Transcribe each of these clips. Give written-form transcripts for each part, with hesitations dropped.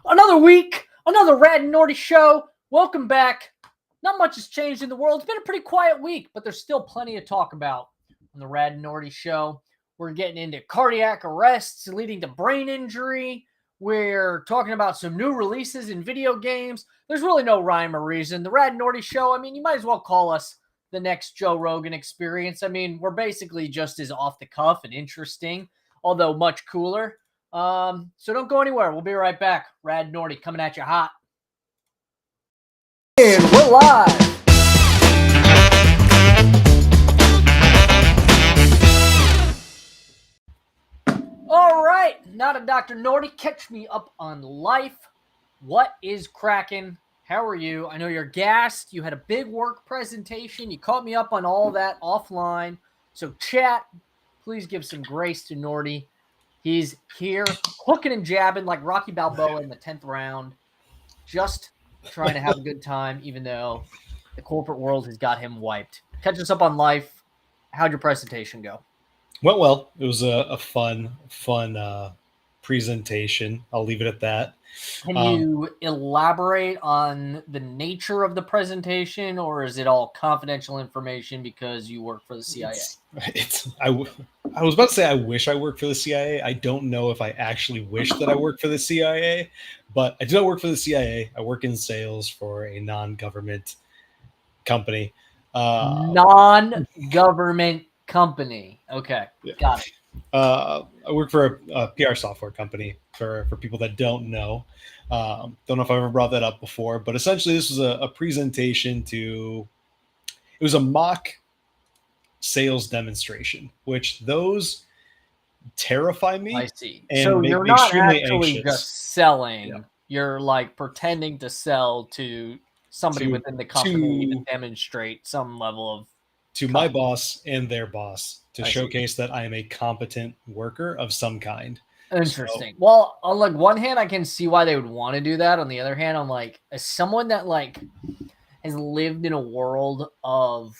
Another week, another Rad and Norty show. Welcome back. Not much has changed in the world. It's been a pretty quiet week, but there's still plenty to talk about on the Rad and Norty show. We're getting into cardiac arrests leading to brain injury. We're talking about some new releases in video games. There's really no rhyme or reason. The Rad and Norty show, I mean, you might as well call us the next Joe Rogan experience. I mean, we're basically just as off the cuff and interesting, although much cooler. So don't go anywhere. We'll be right back. Rad Norty coming at you hot. And we're live. All right. Now to Dr. Norty. Catch me up on life. What is cracking? How are you? I know you're gassed. You had a big work presentation. You caught me up on all that offline. So chat, please give some grace to Norty. He's here hooking and jabbing like Rocky Balboa in the 10th round, just trying to have a good time, even though the corporate world has got him wiped. Catch us up on life. How'd your presentation go? Went well. It was a fun presentation. I'll leave it at that. Can you elaborate on the nature of the presentation, or is it all confidential information because you work for the CIA? I was about to say I wish I worked for the CIA. I don't know if I actually wish that I worked for the CIA, but I do not work for the CIA. I work in sales for a non-government company. Non-government company. Okay, yeah. Got it. I work for a PR software company for people that don't know. Don't know if I ever brought that up before, but essentially this was a presentation it was a mock sales demonstration, which those terrify me. I see. And so you're not actually just selling. Yeah. You're like pretending to sell to somebody within the company to demonstrate some level of my boss and their boss to showcase that I am a competent worker of some kind. Interesting. So, well, on like one hand, I can see why they would want to do that. On the other hand, I'm like, as someone that like has lived in a world of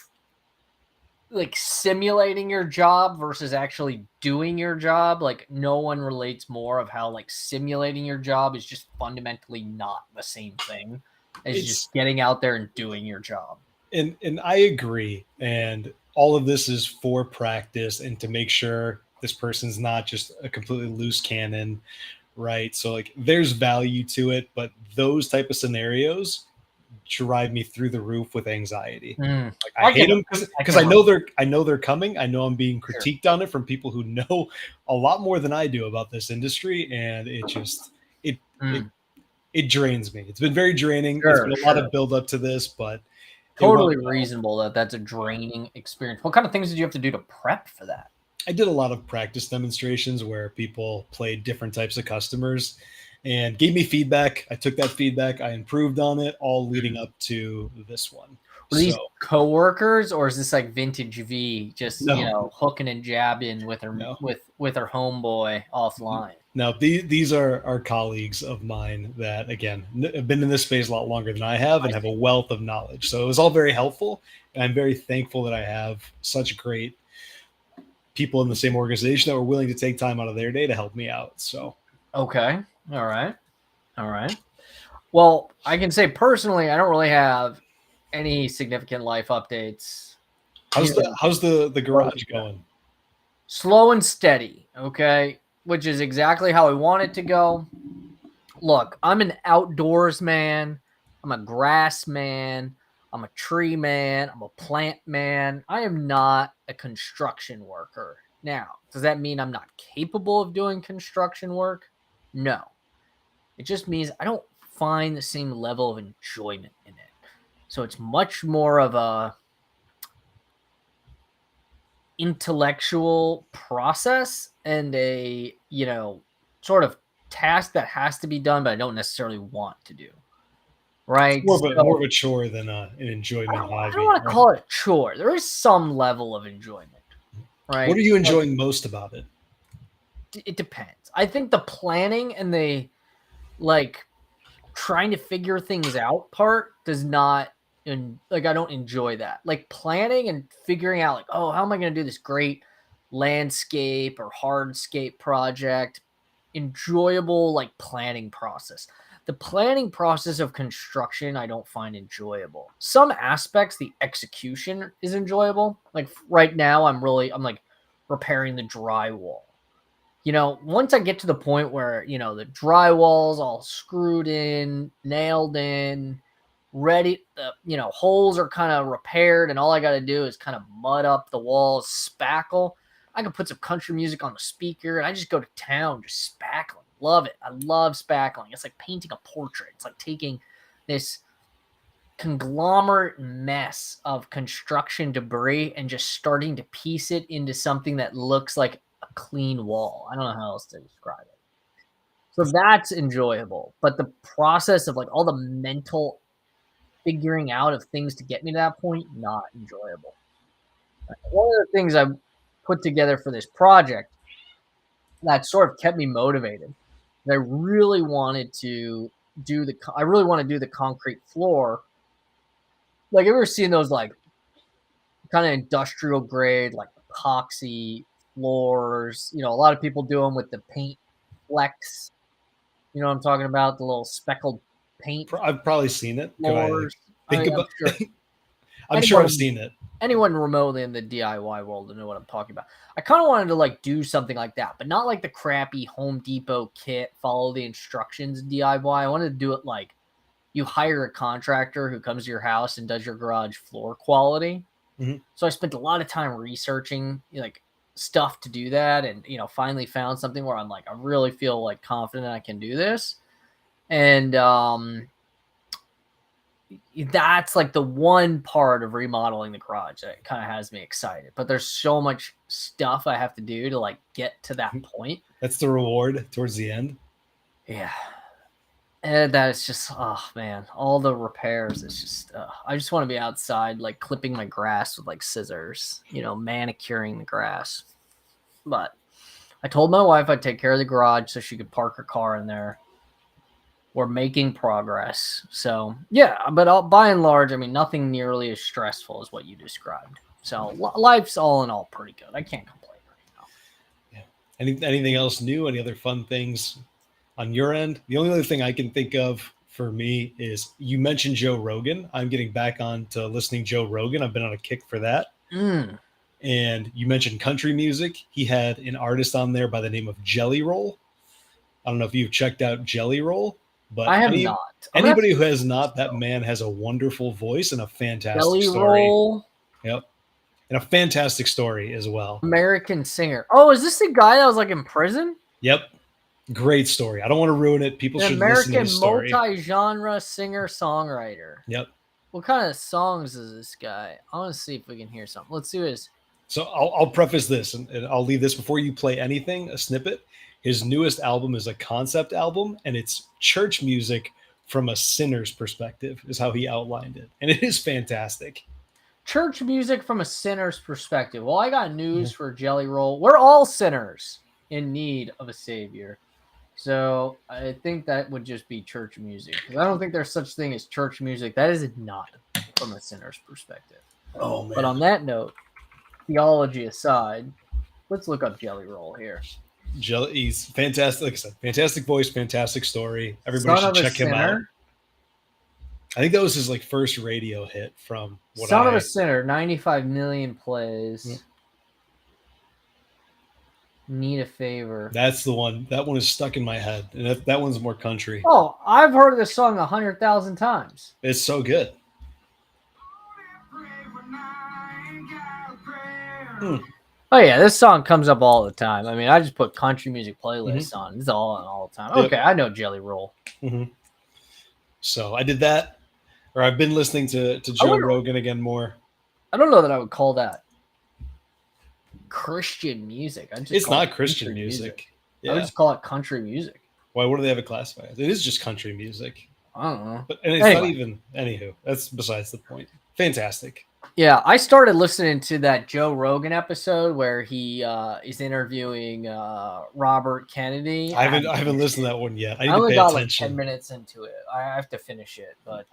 like simulating your job versus actually doing your job, like no one relates more of how like simulating your job is just fundamentally not the same thing as just getting out there and doing your job. And I agree. And all of this is for practice and to make sure this person's not just a completely loose cannon, right? So like there's value to it, but those type of scenarios drive me through the roof with anxiety. Like I hate them because I know they're coming. I know I'm being critiqued on it from people who know a lot more than I do about this industry, and it just it drains me. It's been very draining. There's been a lot of build up to this, but totally reasonable that's a draining experience. What kind of things did you have to do to prep for that? I did a lot of practice demonstrations where people played different types of customers and gave me feedback. I took that feedback, I improved on it, all leading up to this one. Were these coworkers, or is this like vintage V just hooking and jabbing with her with her homeboy offline? No, these are colleagues of mine that again have been in this space a lot longer than I have and have a wealth of knowledge. So it was all very helpful, and I'm very thankful that I have such great people in the same organization that were willing to take time out of their day to help me out. So okay. All right. Well, I can say personally, I don't really have any significant life updates. How's the garage going? Slow and steady, okay? Which is exactly how I want it to go. Look, I'm an outdoors man. I'm a grass man. I'm a tree man. I'm a plant man. I am not a construction worker. Now, does that mean I'm not capable of doing construction work? No. It just means I don't find the same level of enjoyment in it. So it's much more of a intellectual process and a, sort of task that has to be done, but I don't necessarily want to do. Right? More of a chore than an enjoyment hobby. I don't want to call it a chore. There is some level of enjoyment. Right? What are you enjoying most about it? It depends. I think the planning and the trying to figure things out part does not, and I don't enjoy that. Like planning and figuring out how am I going to do this great landscape or hardscape project? Enjoyable planning process. The planning process of construction I don't find enjoyable. Some aspects, the execution is enjoyable. Like right now, I'm like repairing the drywall. Once I get to the point where, the drywall's all screwed in, nailed in, ready, holes are kind of repaired, and all I got to do is kind of mud up the walls, spackle. I can put some country music on the speaker, and I just go to town just spackling. Love it. I love spackling. It's like painting a portrait. It's like taking this conglomerate mess of construction debris and just starting to piece it into something that looks like a clean wall. I don't know how else to describe it. So that's enjoyable. But the process of like all the mental figuring out of things to get me to that point, not enjoyable. One of the things I put together for this project that sort of kept me motivated, I really wanted to do the concrete floor. Like, have you ever seen those like kind of industrial grade, like epoxy floors? A lot of people do them with the paint flecks. You know what I'm talking about? The little speckled paint. I've probably seen it. Floors. I'm sure I've seen it. Anyone remotely in the DIY world will know what I'm talking about. I kind of wanted to like do something like that, but not like the crappy Home Depot kit, follow the instructions DIY. I wanted to do it like you hire a contractor who comes to your house and does your garage floor quality. Mm-hmm. So I spent a lot of time researching like stuff to do that, and finally found something where I'm like, I really feel like confident I can do this. And that's like the one part of remodeling the garage that kind of has me excited. But there's so much stuff I have to do to like get to that point. That's the reward towards the end. Yeah. And that is just, oh man, all the repairs. It's just, I just want to be outside, like clipping my grass with like scissors, manicuring the grass. But I told my wife I'd take care of the garage so she could park her car in there. We're making progress. So yeah, but by and large, I mean, nothing nearly as stressful as what you described. So life's all in all pretty good. I can't complain right now. Yeah. Anything else new? Any other fun things on your end? The only other thing I can think of for me is you mentioned Joe Rogan. I'm getting back on to listening to Joe Rogan. I've been on a kick for that. And you mentioned country music. He had an artist on there by the name of Jelly Roll. I don't know if you've checked out Jelly Roll, but I have not. Anybody who has not, that man has a wonderful voice and a fantastic Jelly story. Roll. Yep. And a fantastic story as well. American singer. Oh, is this the guy that was like in prison? Yep. Great story. I don't want to ruin it. People should listen to the story. American multi-genre singer-songwriter. Yep. What kind of songs is this guy? I want to see if we can hear something. Let's see what it is. So I'll preface this, and I'll leave this before you play anything, a snippet. His newest album is a concept album, and it's church music from a sinner's perspective, is how he outlined it. And it is fantastic. Church music from a sinner's perspective. Well, I got news for Jelly Roll. We're all sinners in need of a savior. So I think that would just be church music. Because I don't think there's such thing as church music. That is not from a sinner's perspective. Oh, man. But on that note, theology aside, let's look up Jelly Roll here. He's fantastic. Like I said, fantastic voice, fantastic story. Everybody should check him out. I think that was his first radio hit from what Son of a Sinner, 95 million plays. Yeah. Need a Favor. That's the one. That one is stuck in my head. And that one's more country. Oh, I've heard this song 100,000 times. It's so good. Oh yeah, this song comes up all the time. I mean, I just put country music playlists on. It's all the time. Okay, I know Jelly Roll. So I did that, or I've been listening to Joe Rogan again more. I don't know that I would call that Christian music. It's not Christian music. Yeah. I would just call it country music. Why? What do they have it classified as? It is just country music. I don't know. But and it's not even. Anywho, that's besides the point. Fantastic. Yeah, I started listening to that Joe Rogan episode where he is interviewing Robert Kennedy. I haven't listened to that one yet. I only got like 10 minutes into it. I have to finish it, but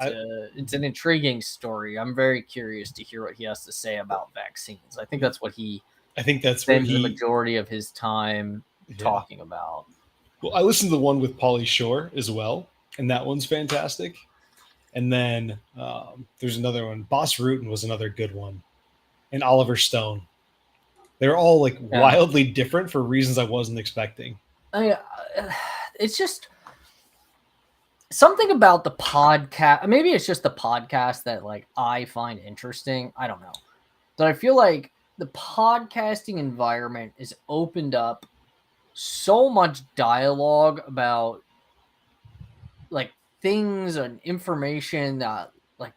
it's an intriguing story. I'm very curious to hear what he has to say about vaccines. I think that's what he. I think that's spends the majority of his time talking about. Well, I listened to the one with Pauly Shore as well. and that one's fantastic. And then there's another one. Boss Rutan was another good one, and Oliver Stone. They're all like wildly different for reasons I wasn't expecting. It's just something about the podcast. Maybe it's just the podcast that like I find interesting. I don't know. But I feel like the podcasting environment is opened up so much dialogue about like things and information that like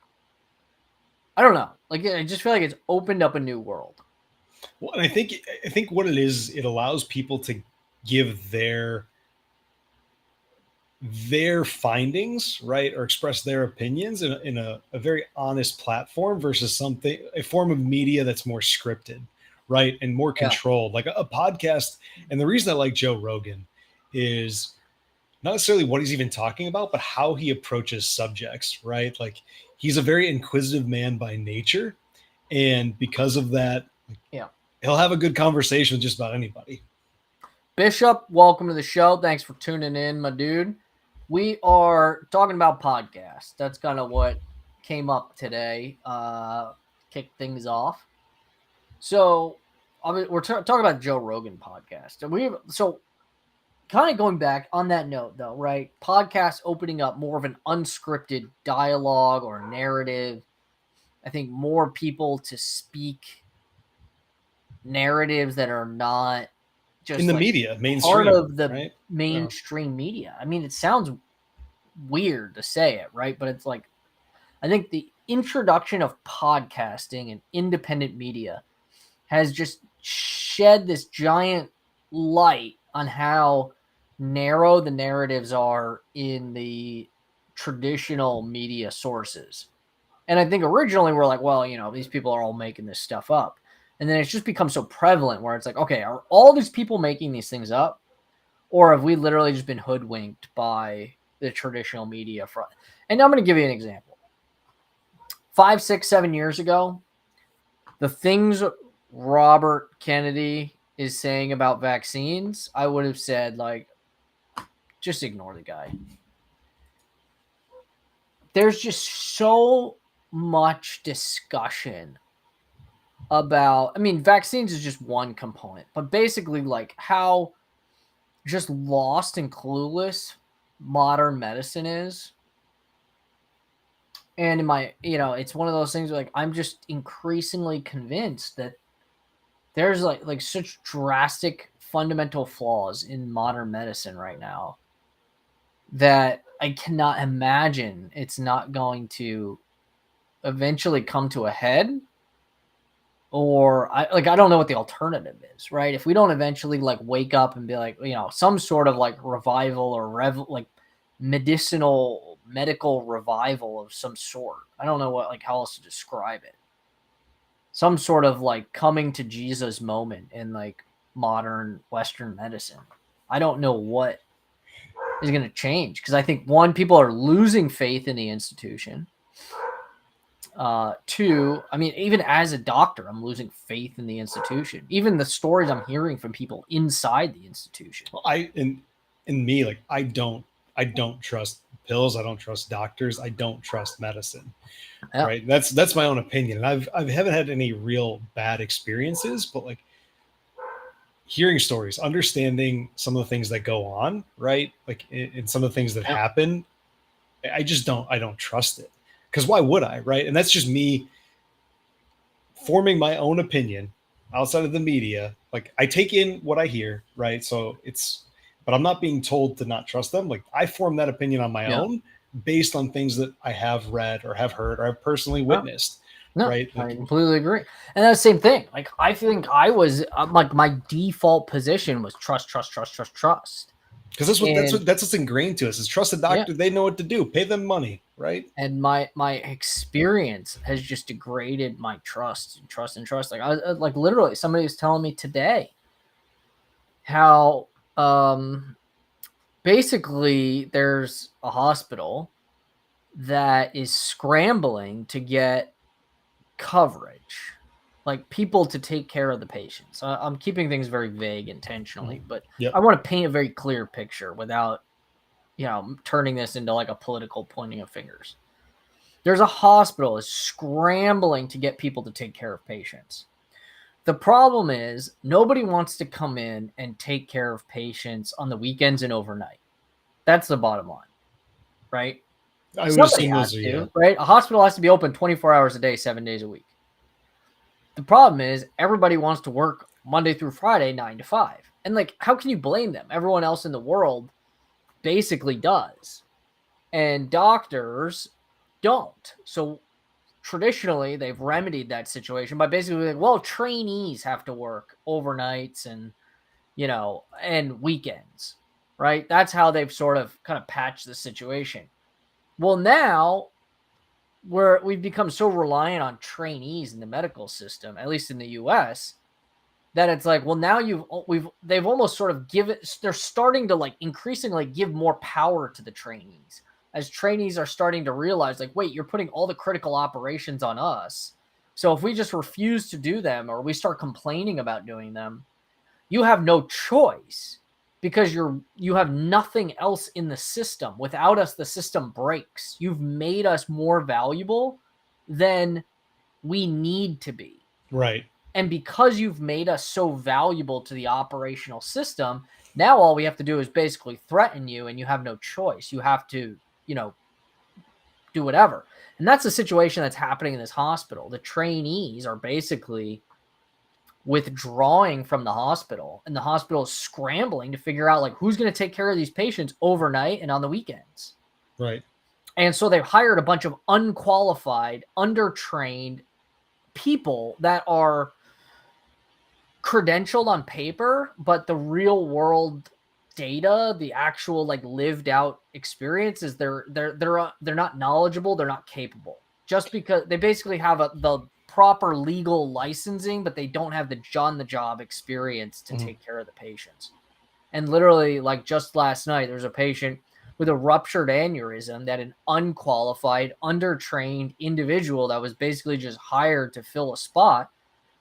I don't know. Like I just feel like it's opened up a new world. Well, and I think what it is, it allows people to give their findings, right, or express their opinions in a very honest platform versus a form of media that's more scripted, right, and more controlled, like a podcast. And the reason I like Joe Rogan is not necessarily what he's even talking about, but how he approaches subjects, right? Like he's a very inquisitive man by nature, and because of that, he'll have a good conversation with just about anybody. Bishop, welcome to the show. Thanks for tuning in, my dude. We are talking about podcasts. That's kind of what came up today. Kick things off. So we're talking about Joe Rogan podcast. And so kind of going back on that note though, right? Podcasts opening up more of an unscripted dialogue or narrative. I think more people to speak narratives that are not just in the like media, mainstream, part of the right? mainstream media. I mean, it sounds weird to say it, right? But it's like, I think the introduction of podcasting and independent media has just shed this giant light on how narrow the narratives are in the traditional media sources. And I think originally we're like, well, these people are all making this stuff up. And then it's just become so prevalent where it's like, okay, are all these people making these things up? Or have we literally just been hoodwinked by the traditional media front? And I'm going to give you an example. 5, 6, 7 years ago, the things Robert Kennedy is saying about vaccines, I would have said, like, just ignore the guy. There's just so much discussion about, vaccines is just one component, but basically like how just lost and clueless modern medicine is. And it's one of those things where, like, I'm just increasingly convinced that there's like such drastic fundamental flaws in modern medicine right now that I cannot imagine it's not going to eventually come to a head. Or I don't know what the alternative is, right? If we don't eventually like wake up and be like, some sort of like revival or like medical revival of some sort. I don't know how else to describe it. Some sort of like coming to Jesus moment in like modern Western medicine. I don't know what is going to change because I think one, people are losing faith in the institution. 2, even as a doctor, I'm losing faith in the institution. Even the stories I'm hearing from people inside the institution. Well, I don't trust pills. I don't trust doctors. I don't trust medicine. Yeah. Right. That's my own opinion. And I haven't had any real bad experiences, but like hearing stories, understanding some of the things that go on, right? Like in some of the things that happen, I don't trust it. Because why would I, right? And that's just me forming my own opinion outside of the media. Like I take in what I hear, right? So but I'm not being told to not trust them. Like I form that opinion on my own based on things that I have read or have heard or have personally witnessed. No, right? Like, I completely agree. And that's the same thing. Like I think I was like my default position was trust. Because that's what's ingrained to us is trust a doctor. They know what to do. Pay them money, right? And my experience has just degraded my trust. Like I like literally somebody was telling me today how basically there's a hospital that is scrambling to get coverage, like people to take care of the patients. I'm keeping things very vague intentionally, but I want to paint a very clear picture without turning this into like a political pointing of fingers. There's a hospital is scrambling to get people to take care of patients. The problem is nobody wants to come in and take care of patients on the weekends and overnight. That's the bottom line, right? I would Somebody assume has those are, to, yeah. right? A hospital has to be open 24 hours a day, 7 days a week. The problem is everybody wants to work Monday through Friday, 9 to 5. And like, how can you blame them? Everyone else in the world basically does. And doctors don't. So traditionally, they've remedied that situation by basically like, well, trainees have to work overnights and, and weekends, right? That's how they've sort of kind of patched the situation. Well, now we've become so reliant on trainees in the medical system, at least in the US, that it's like, well, now they've almost sort of they're starting to like increasingly give more power to the trainees, as trainees are starting to realize like, wait, you're putting all the critical operations on us. So if we just refuse to do them or we start complaining about doing them, you have no choice because you have nothing else in the system. Without us, the system breaks. You've made us more valuable than we need to be. Right. And because you've made us so valuable to the operational system, now all we have to do is basically threaten you and you have no choice. You have to, do whatever. And that's the situation that's happening in this hospital. The trainees are basically withdrawing from the hospital, and the hospital is scrambling to figure out like who's going to take care of these patients overnight and on the weekends. Right. And so they've hired a bunch of unqualified, undertrained people that are credentialed on paper, but the real world data, the actual like lived out experience is they're not knowledgeable, they're not capable. Just because they basically have the proper legal licensing, but they don't have the on the job experience to take care of the patients. And literally, like just last night, there's a patient with a ruptured aneurysm that an unqualified, undertrained individual that was basically just hired to fill a spot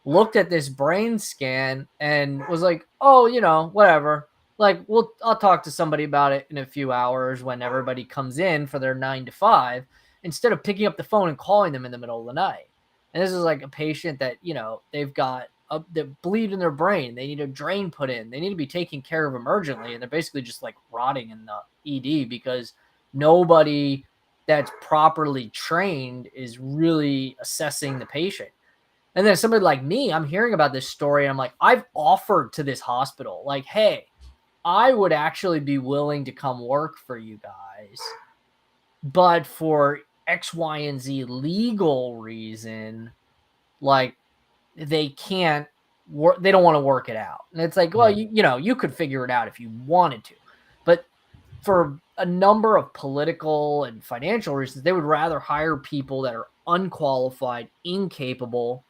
looked at this brain scan and was like, oh, whatever. Like, I'll talk to somebody about it in a few hours when everybody comes in for their 9 to 5, instead of picking up the phone and calling them in the middle of the night. And this is like a patient that, they've got the bleed in their brain. They need a drain put in. They need to be taken care of emergently. And they're basically just like rotting in the ED because nobody that's properly trained is really assessing the patient. And then somebody like me, I'm hearing about this story and I'm like, I've offered to this hospital, like, hey, I would actually be willing to come work for you guys, but for X, Y, and Z legal reason, like they can't work. They don't want to work it out. And it's like, well, you could figure it out if you wanted to, but for a number of political and financial reasons, they would rather hire people that are unqualified, incapable,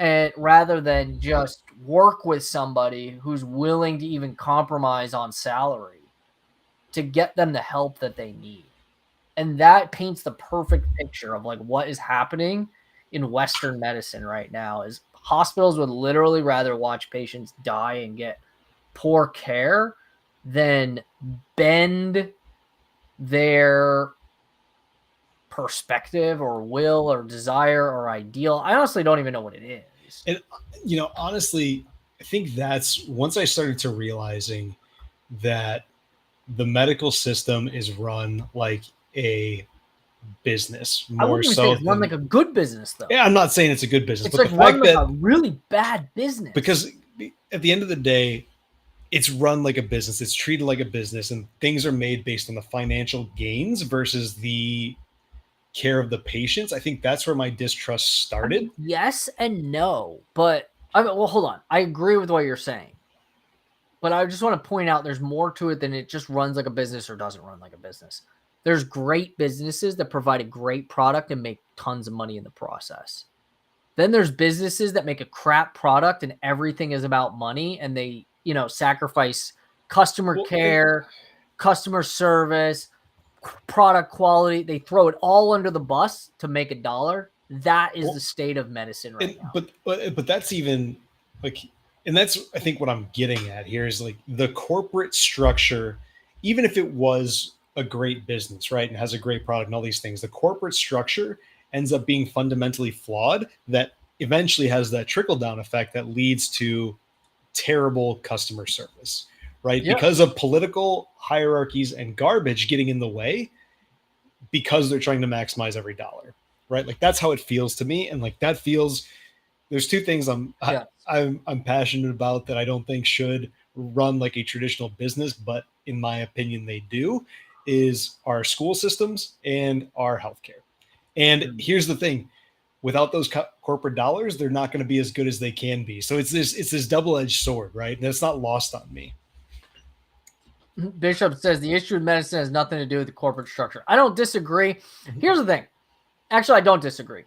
and rather than just work with somebody who's willing to even compromise on salary to get them the help that they need. And that paints the perfect picture of like what is happening in Western medicine right now is hospitals would literally rather watch patients die and get poor care than bend their perspective or will or desire or ideal. I honestly don't even know what it is. And, honestly, I think that's once I started to realizing that the medical system is run like a business I more wouldn't even so say it's run than, like a good business, though. yeah, I'm not saying it's a good business, It's but like the run fact like that a really bad business. because at the end of the day, it's run like a business. It's treated like a business, and things are made based on the financial gains versus the care of the patients. I think that's where my distrust started. I mean, yes and no, but well, hold on. I agree with what you're saying, but I just want to point out there's more to it than it just runs like a business or doesn't run like a business. There's great businesses that provide a great product and make tons of money in the process. Then there's businesses that make a crap product and everything is about money, and they, sacrifice customer care, customer service, product quality. They throw it all under the bus to make a dollar. That is the state of medicine right now. But that's even like, and that's I think what I'm getting at here is like the corporate structure even if it was a great business, right, and has a great product and all these things, the corporate structure ends up being fundamentally flawed that eventually has that trickle down effect that leads to terrible customer service, right? Yeah. Because of political hierarchies and garbage getting in the way because they're trying to maximize every dollar, right? Like that's how it feels to me. And like that feels, there's two things I'm passionate about that I don't think should run like a traditional business, but in my opinion, they do, is our school systems and our healthcare. And here's the thing, without those corporate dollars, they're not going to be as good as they can be. So it's this double-edged sword, right? And it's not lost on me. Bishop says the issue with medicine has nothing to do with the corporate structure. I don't disagree. Here's the thing. Actually, I don't disagree.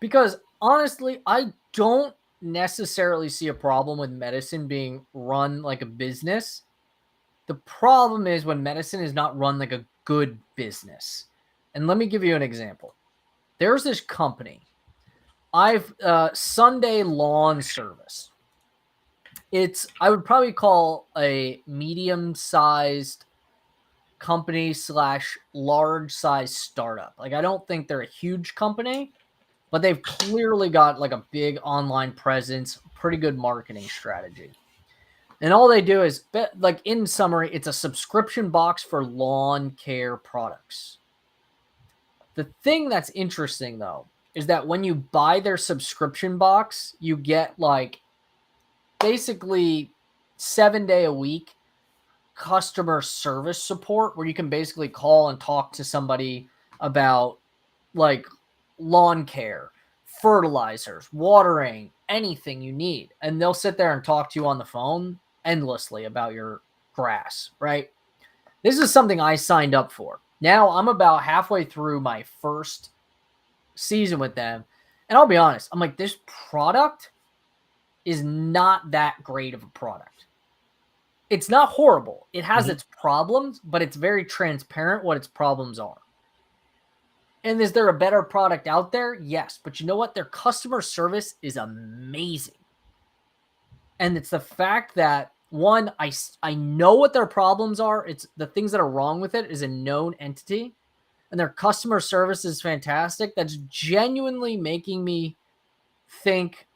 Because honestly, I don't necessarily see a problem with medicine being run like a business. The problem is when medicine is not run like a good business. And let me give you an example. There's this company, Sunday Lawn Service. It's, I would probably call a medium-sized company / large-sized startup. Like, I don't think they're a huge company, but they've clearly got like a big online presence, pretty good marketing strategy. And all they do is, like in summary, it's a subscription box for lawn care products. The thing that's interesting, though, is that when you buy their subscription box, you get like basically 7-day a week customer service support where you can basically call and talk to somebody about like lawn care, fertilizers, watering, anything you need. And they'll sit there and talk to you on the phone endlessly about your grass, right? This is something I signed up for. Now I'm about halfway through my first season with them. And I'll be honest, I'm like, this product is not that great of a product. It's not horrible. It has its problems, but it's very transparent what its problems are. And is there a better product out there? Yes. But you know what? Their customer service is amazing. And it's the fact that, one, I know what their problems are. It's the things that are wrong with it is a known entity. And their customer service is fantastic. That's genuinely making me think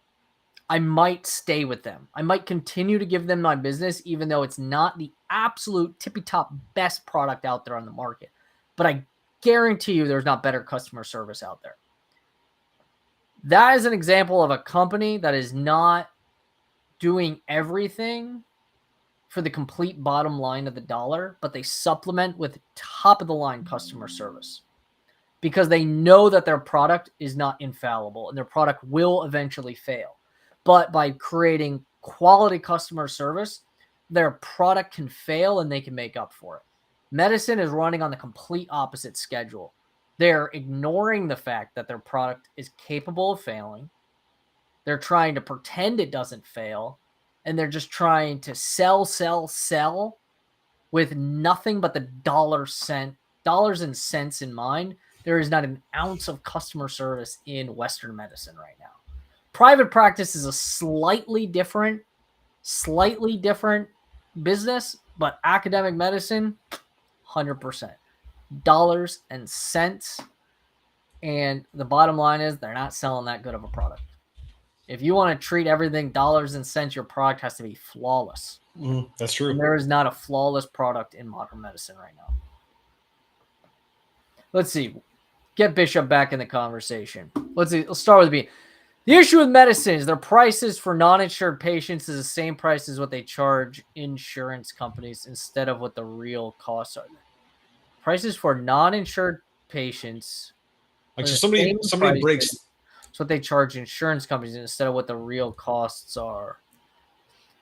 I might stay with them. I might continue to give them my business, even though it's not the absolute tippy-top best product out there on the market. But I guarantee you there's not better customer service out there. That is an example of a company that is not doing everything for the complete bottom line of the dollar, but they supplement with top-of-the-line customer service because they know that their product is not infallible and their product will eventually fail. But by creating quality customer service, their product can fail and they can make up for it. Medicine is running on the complete opposite schedule. They're ignoring the fact that their product is capable of failing. They're trying to pretend it doesn't fail. And they're just trying to sell with nothing but the dollars and cents in mind. There is not an ounce of customer service in Western medicine right now. Private practice is a slightly different business, but academic medicine, 100%. Dollars and cents. And the bottom line is they're not selling that good of a product. If you want to treat everything dollars and cents, your product has to be flawless. That's true. And there is not a flawless product in modern medicine right now. Let's see. Get Bishop back in the conversation. Let's see. Let's start with B. The issue with medicine is their prices for non-insured patients is the same price as what they charge insurance companies instead of what the real costs are. Prices for non-insured patients. Like so somebody breaks. That's what they charge insurance companies instead of what the real costs are.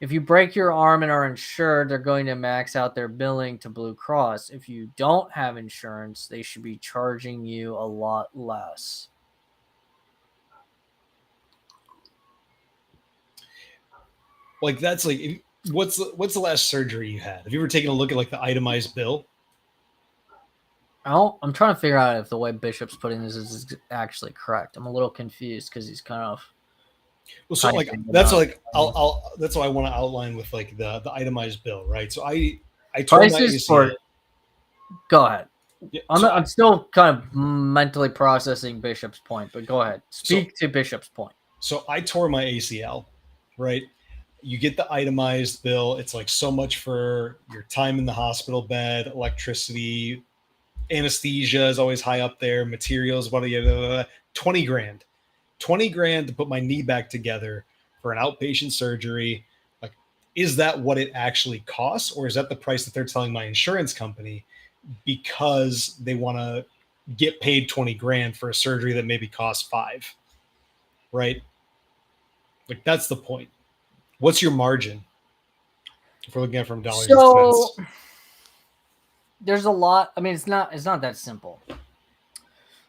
If you break your arm and are insured, they're going to max out their billing to Blue Cross. If you don't have insurance, they should be charging you a lot less. Like that's like, what's the last surgery you had? Have you ever taken a look at like the itemized bill? I'm trying to figure out if the way Bishop's putting this is actually correct. I'm a little confused because he's kind of. Well, so like that's like that's what I want to outline with like the itemized bill, right? So I told prices for Go ahead. Yeah, I'm still kind of mentally processing Bishop's point, but go ahead. Speak to Bishop's point. So I tore my ACL, right? You get the itemized bill. It's like so much for your time in the hospital bed, electricity, anesthesia is always high up there, materials, 20 grand. 20 grand to put my knee back together for an outpatient surgery. Like, is that what it actually costs? Or is that the price that they're telling my insurance company because they want to get paid 20 grand for a surgery that maybe costs 5? Right? Like, that's the point. What's your margin? If we're looking at it from dollars and So cents. there's a lot. I mean, it's not that simple.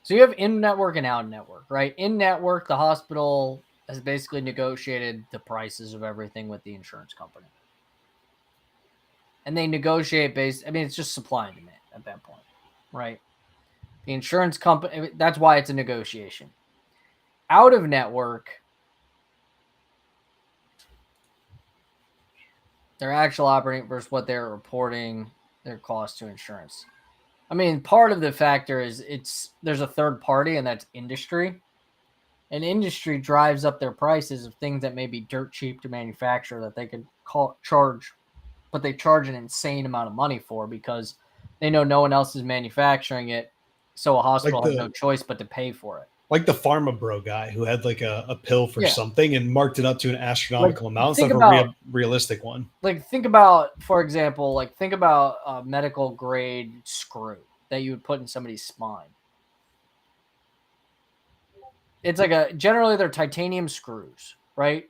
So you have in-network and out-network, right? In-network, the hospital has basically negotiated the prices of everything with the insurance company. And they negotiate it's just supply and demand at that point, right? The insurance company, that's why it's a negotiation. Out of network, their actual operating versus what they're reporting their cost to insurance. I mean, part of the factor is there's a third party, and that's industry. And industry drives up their prices of things that may be dirt cheap to manufacture that they could charge, but they charge an insane amount of money for because they know no one else is manufacturing it. So a hospital has no choice but to pay for it. Like the Pharma Bro guy who had like a pill for something and marked it up to an astronomical amount instead of a realistic one. Like, think about, for example, think about a medical grade screw that you would put in somebody's spine. It's like generally they're titanium screws, right?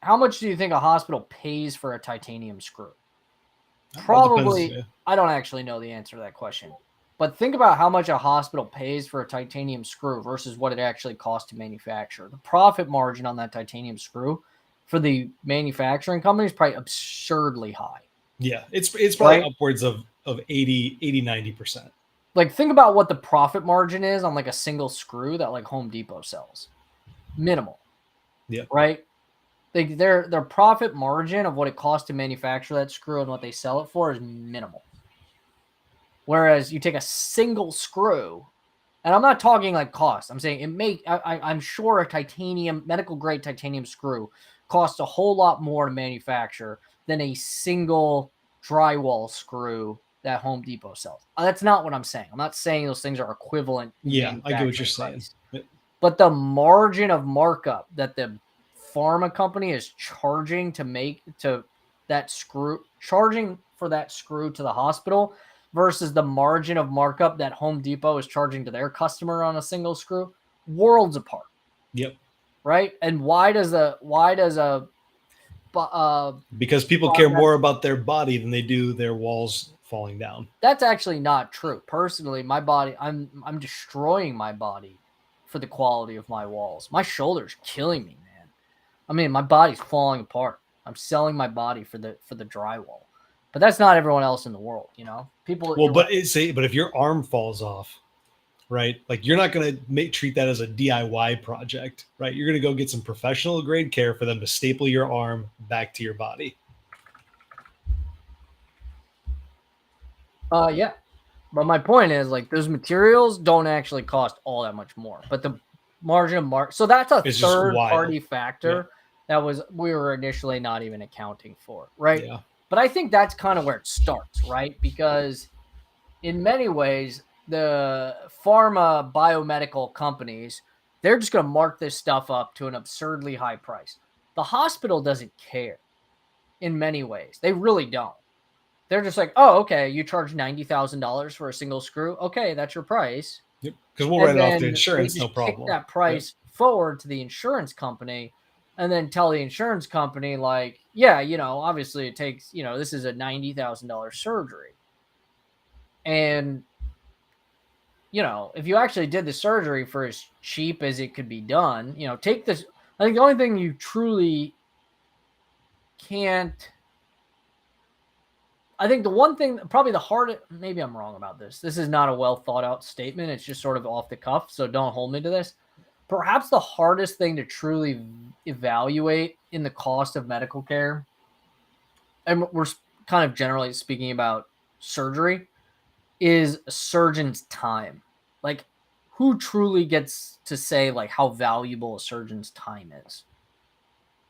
How much do you think a hospital pays for a titanium screw? Probably, depends, yeah. I don't actually know the answer to that question. But think about how much a hospital pays for a titanium screw versus what it actually costs to manufacture. The profit margin on that titanium screw for the manufacturing company is probably absurdly high. Yeah, it's probably upwards of 80, 90%. Like, think about what the profit margin is on like a single screw that like Home Depot sells. Minimal. Yeah. Right? Their profit margin of what it costs to manufacture that screw and what they sell it for is minimal. Whereas you take a single screw, and I'm not talking like cost. I'm saying I'm sure a titanium, medical grade titanium screw costs a whole lot more to manufacture than a single drywall screw that Home Depot sells. That's not what I'm saying. I'm not saying those things are equivalent. Yeah, I get what you're saying. But the margin of markup that the pharma company is charging charging for that screw to the hospital versus the margin of markup that Home Depot is charging to their customer on a single screw, worlds apart. Yep. Right? And because people care more about their body than they do their walls falling down. That's actually not true. Personally, my body, I'm destroying my body for the quality of my walls. My shoulder's killing me, man. I mean, my body's falling apart. I'm selling my body for the drywall. But that's not everyone else in the world, you know? People. Well, but if your arm falls off, right? Like, you're not going to treat that as a DIY project, right? You're going to go get some professional grade care for them to staple your arm back to your body. Yeah. But my point is, like, those materials don't actually cost all that much more. But the margin of so that's a third-party factor that we were initially not even accounting for, right? Yeah. But I think that's kind of where it starts, right? Because in many ways, the pharma biomedical companies, they're just going to mark this stuff up to an absurdly high price. The hospital doesn't care in many ways. They really don't. They're just like, oh, okay, you charge $90,000 for a single screw. Okay, that's your price. Yep. Because we'll write it off the insurance, no problem. Kick that price forward to the insurance company and then tell the insurance company, like, yeah, you know, obviously it takes, you know, this is a $90,000 surgery. And, you know, if you actually did the surgery for as cheap as it could be done, you know, take this. I think the only thing you truly can't. I think the one thing, probably the hardest, maybe I'm wrong about this. This is not a well thought out statement. It's just sort of off the cuff. So don't hold me to this. Perhaps the hardest thing to truly evaluate in the cost of medical care, and we're kind of generally speaking about surgery, is a surgeon's time. Like, who truly gets to say like how valuable a surgeon's time is,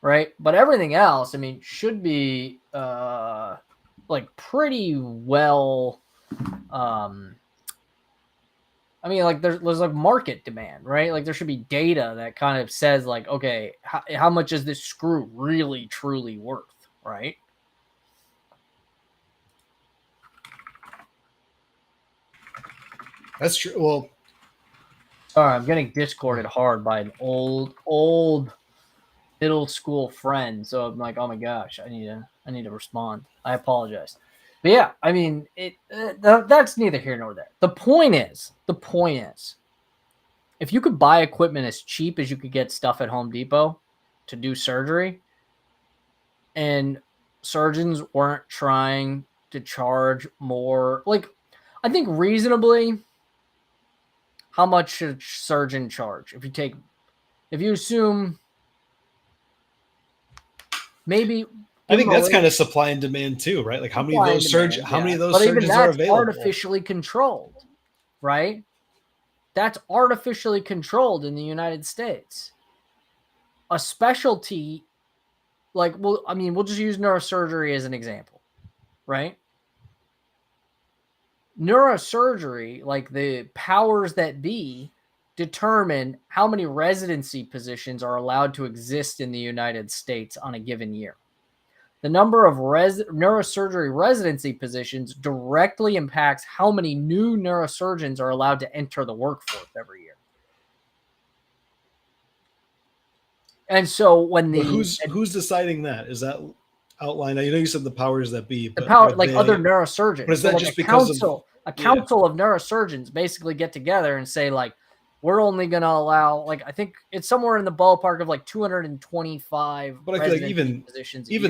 right? But everything else, I mean, should be like pretty well. I mean, like there's like market demand, right? Like there should be data that kind of says like, okay, how much is this screw really truly worth, right? That's true. Well, Sorry, I'm getting discorded hard by an old middle school friend. So I'm like, oh my gosh, I need to respond. I apologize. But yeah, I mean, that's neither here nor there. The point is, if you could buy equipment as cheap as you could get stuff at Home Depot to do surgery, and surgeons weren't trying to charge more, like, I think reasonably, how much should a surgeon charge? If you assume maybe, I think that's kind of supply and demand too, right? Like how many of those surgeons are available? Artificially controlled, right? That's artificially controlled in the United States. A specialty, like, well, I mean, we'll just use neurosurgery as an example, right? Neurosurgery, like the powers that be, determine how many residency positions are allowed to exist in the United States on a given year. The number of neurosurgery residency positions directly impacts how many new neurosurgeons are allowed to enter the workforce every year. And so when who's deciding that? Is that outlined? I know you said the powers that be, but other neurosurgeons. But is that like just because a council of neurosurgeons basically get together and say, like, we're only going to allow, like, I think it's somewhere in the ballpark of like 225. But I feel like even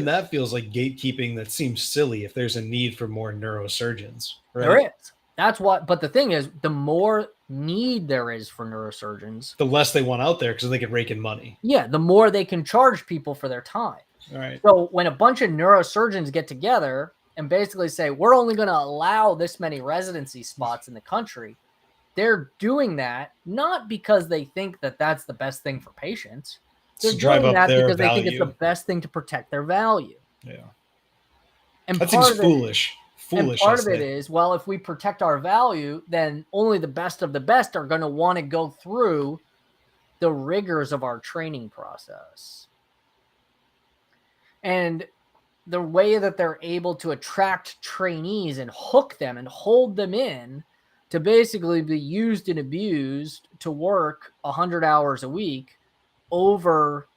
that feels like gatekeeping. That seems silly if there's a need for more neurosurgeons. Right? There is. That's what. But the thing is, the more need there is for neurosurgeons, the less they want out there because they can rake in money. Yeah, the more they can charge people for their time. All right. So when a bunch of neurosurgeons get together and basically say, we're only going to allow this many residency spots in the country, they're doing that not because they think that that's the best thing for patients. They're doing that because they think it's the best thing to protect their value. Yeah. And that seems foolish. And part of it is, well, if we protect our value, then only the best of the best are going to want to go through the rigors of our training process. And the way that they're able to attract trainees and hook them and hold them in to basically be used and abused to work 100 hours a week over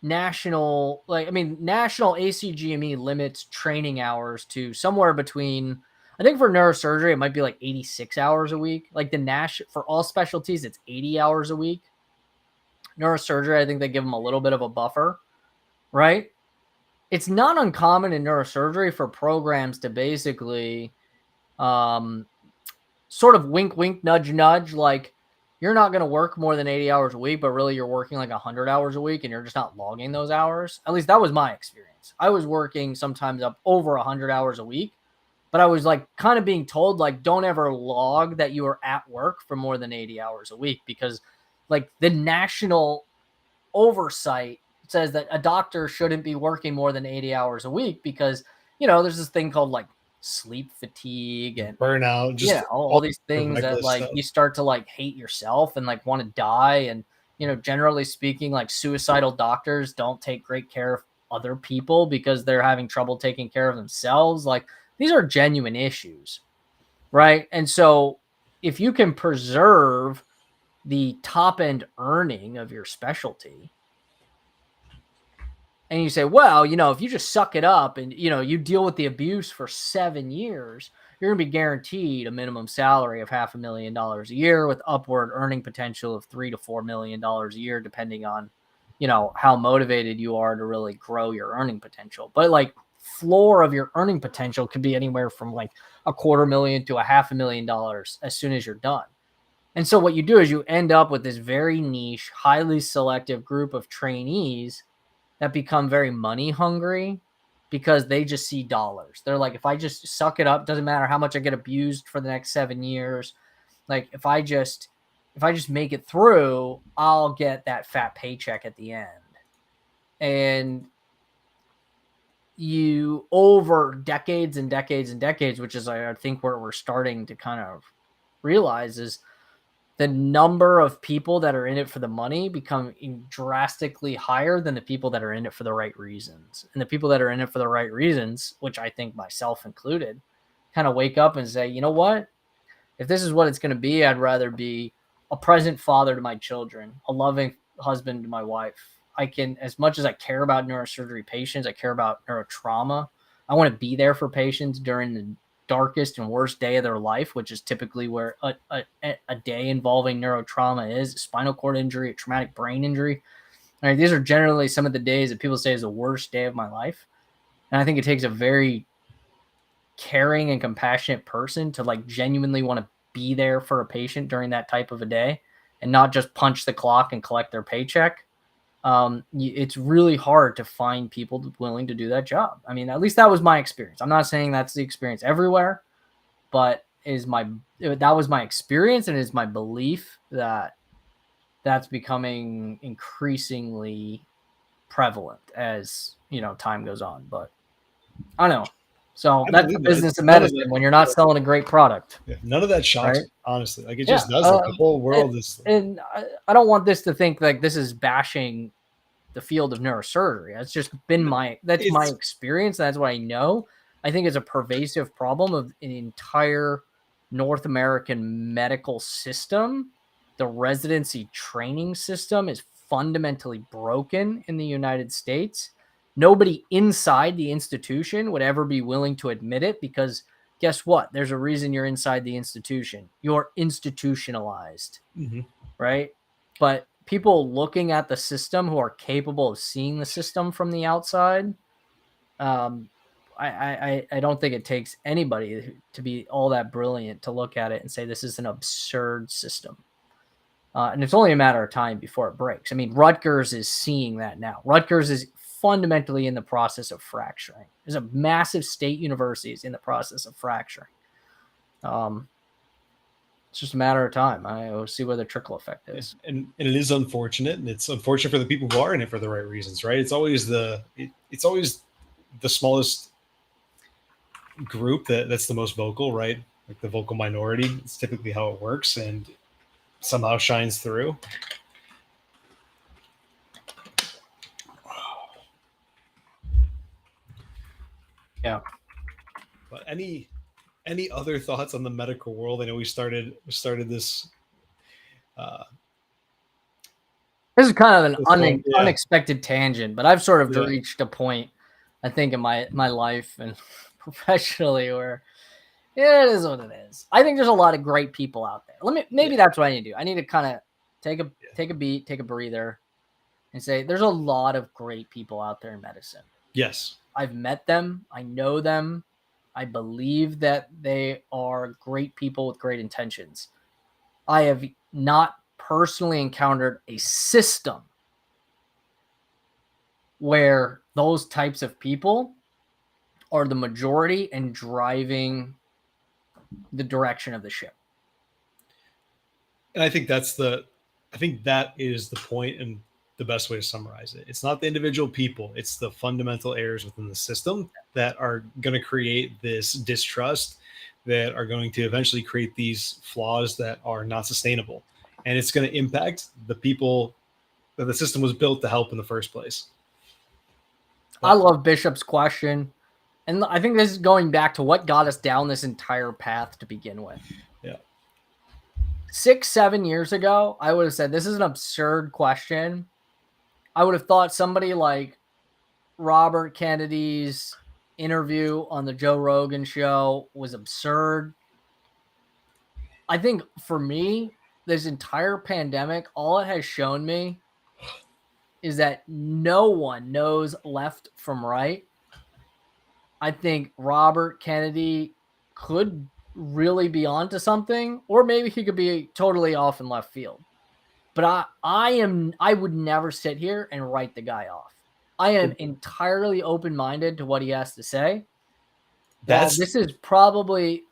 national ACGME limits training hours to somewhere between, I think for neurosurgery, it might be like 86 hours a week. Like for all specialties, it's 80 hours a week. Neurosurgery, I think they give them a little bit of a buffer, right? It's not uncommon in neurosurgery for programs to basically sort of wink, wink, nudge, nudge, like, you're not going to work more than 80 hours a week, but really you're working like 100 hours a week and you're just not logging those hours. At least that was my experience. I was working sometimes up over 100 hours a week, but I was like kind of being told, like, don't ever log that you are at work for more than 80 hours a week, because like the national oversight says that a doctor shouldn't be working more than 80 hours a week because, you know, there's this thing called like sleep fatigue and burnout, just all these things that like stuff. You start to like hate yourself and like want to die. And, you know, generally speaking, like suicidal doctors don't take great care of other people because they're having trouble taking care of themselves. Like, these are genuine issues, right? And so if you can preserve the top end earning of your specialty, and you say, well, you know, if you just suck it up and, you know, you deal with the abuse for 7 years, you're going to be guaranteed a minimum salary of $500,000 a year with upward earning potential of $3 to $4 million a year, depending on, you know, how motivated you are to really grow your earning potential. But like, floor of your earning potential could be anywhere from like $250,000 to $500,000 as soon as you're done. And so what you do is you end up with this very niche, highly selective group of trainees that become very money hungry because they just see dollars. They're like, if I just suck it up, doesn't matter how much I get abused for the next 7 years. Like if I just make it through, I'll get that fat paycheck at the end. And you, over decades and decades and decades, which is I think where we're starting to kind of realize, is the number of people that are in it for the money become drastically higher than the people that are in it for the right reasons. And the people that are in it for the right reasons, which I think myself included, kind of wake up and say, you know what? If this is what it's going to be, I'd rather be a present father to my children, a loving husband to my wife. I can, as much as I care about neurosurgery patients, I care about neurotrauma. I want to be there for patients during the darkest and worst day of their life, which is typically where a day involving neurotrauma is: spinal cord injury, a traumatic brain injury. All right, these are generally some of the days that people say is the worst day of my life. And I think it takes a very caring and compassionate person to like genuinely want to be there for a patient during that type of a day and not just punch the clock and collect their paycheck. It's really hard to find people willing to do that job. I mean, at least that was my experience. I'm not saying that's the experience everywhere, but that was my experience, and it is my belief that that's becoming increasingly prevalent as, time goes on. But I don't know. So that's the business of medicine when you're not selling a great product. Yeah, none of that shocks me, honestly. Like it just doesn't. The whole world is. And I don't want this to think like this is bashing the field of neurosurgery. That's just been my experience. That's what I know. I think it's a pervasive problem of an entire North American medical system. The residency training system is fundamentally broken in the United States. Nobody inside the institution would ever be willing to admit it, because guess what? There's a reason you're inside the institution. You're institutionalized, right? But people looking at the system who are capable of seeing the system from the outside, I don't think it takes anybody to be all that brilliant to look at it and say this is an absurd system. And it's only a matter of time before it breaks. I mean, Rutgers is seeing that now. Rutgers is fundamentally in the process of fracturing. There's a massive state university is in the process of fracturing. It's just a matter of time. I'll see where the trickle effect is. And it is unfortunate, and it's unfortunate for the people who are in it for the right reasons, right? It's always the smallest group that's the most vocal, right? Like the vocal minority. It's typically how it works, and somehow shines through. Yeah. But any other thoughts on the medical world? I know we started this. This is kind of an unexpected tangent, but I've sort of reached a point, I think, in my life and professionally where it is what it is. I think there's a lot of great people out there. Maybe that's what I need to do. I need to kind of take a beat, take a breather, and say there's a lot of great people out there in medicine. Yes. I've met them. I know them. I believe that they are great people with great intentions. I have not personally encountered a system where those types of people are the majority and driving the direction of the ship. And I think that is the point and the best way to summarize it. It's not the individual people, it's the fundamental errors within the system that are going to create this distrust, that are going to eventually create these flaws that are not sustainable. And it's going to impact the people that the system was built to help in the first place. I love Bishop's question. And I think this is going back to what got us down this entire path to begin with. Yeah. 6-7 years ago, I would have said, this is an absurd question. I would have thought somebody like Robert Kennedy's interview on the Joe Rogan show was absurd. I think for me, this entire pandemic, all it has shown me is that no one knows left from right. I think Robert Kennedy could really be onto something, or maybe he could be totally off in left field. But I would never sit here and write the guy off. I am entirely open-minded to what he has to say. That's this is probably.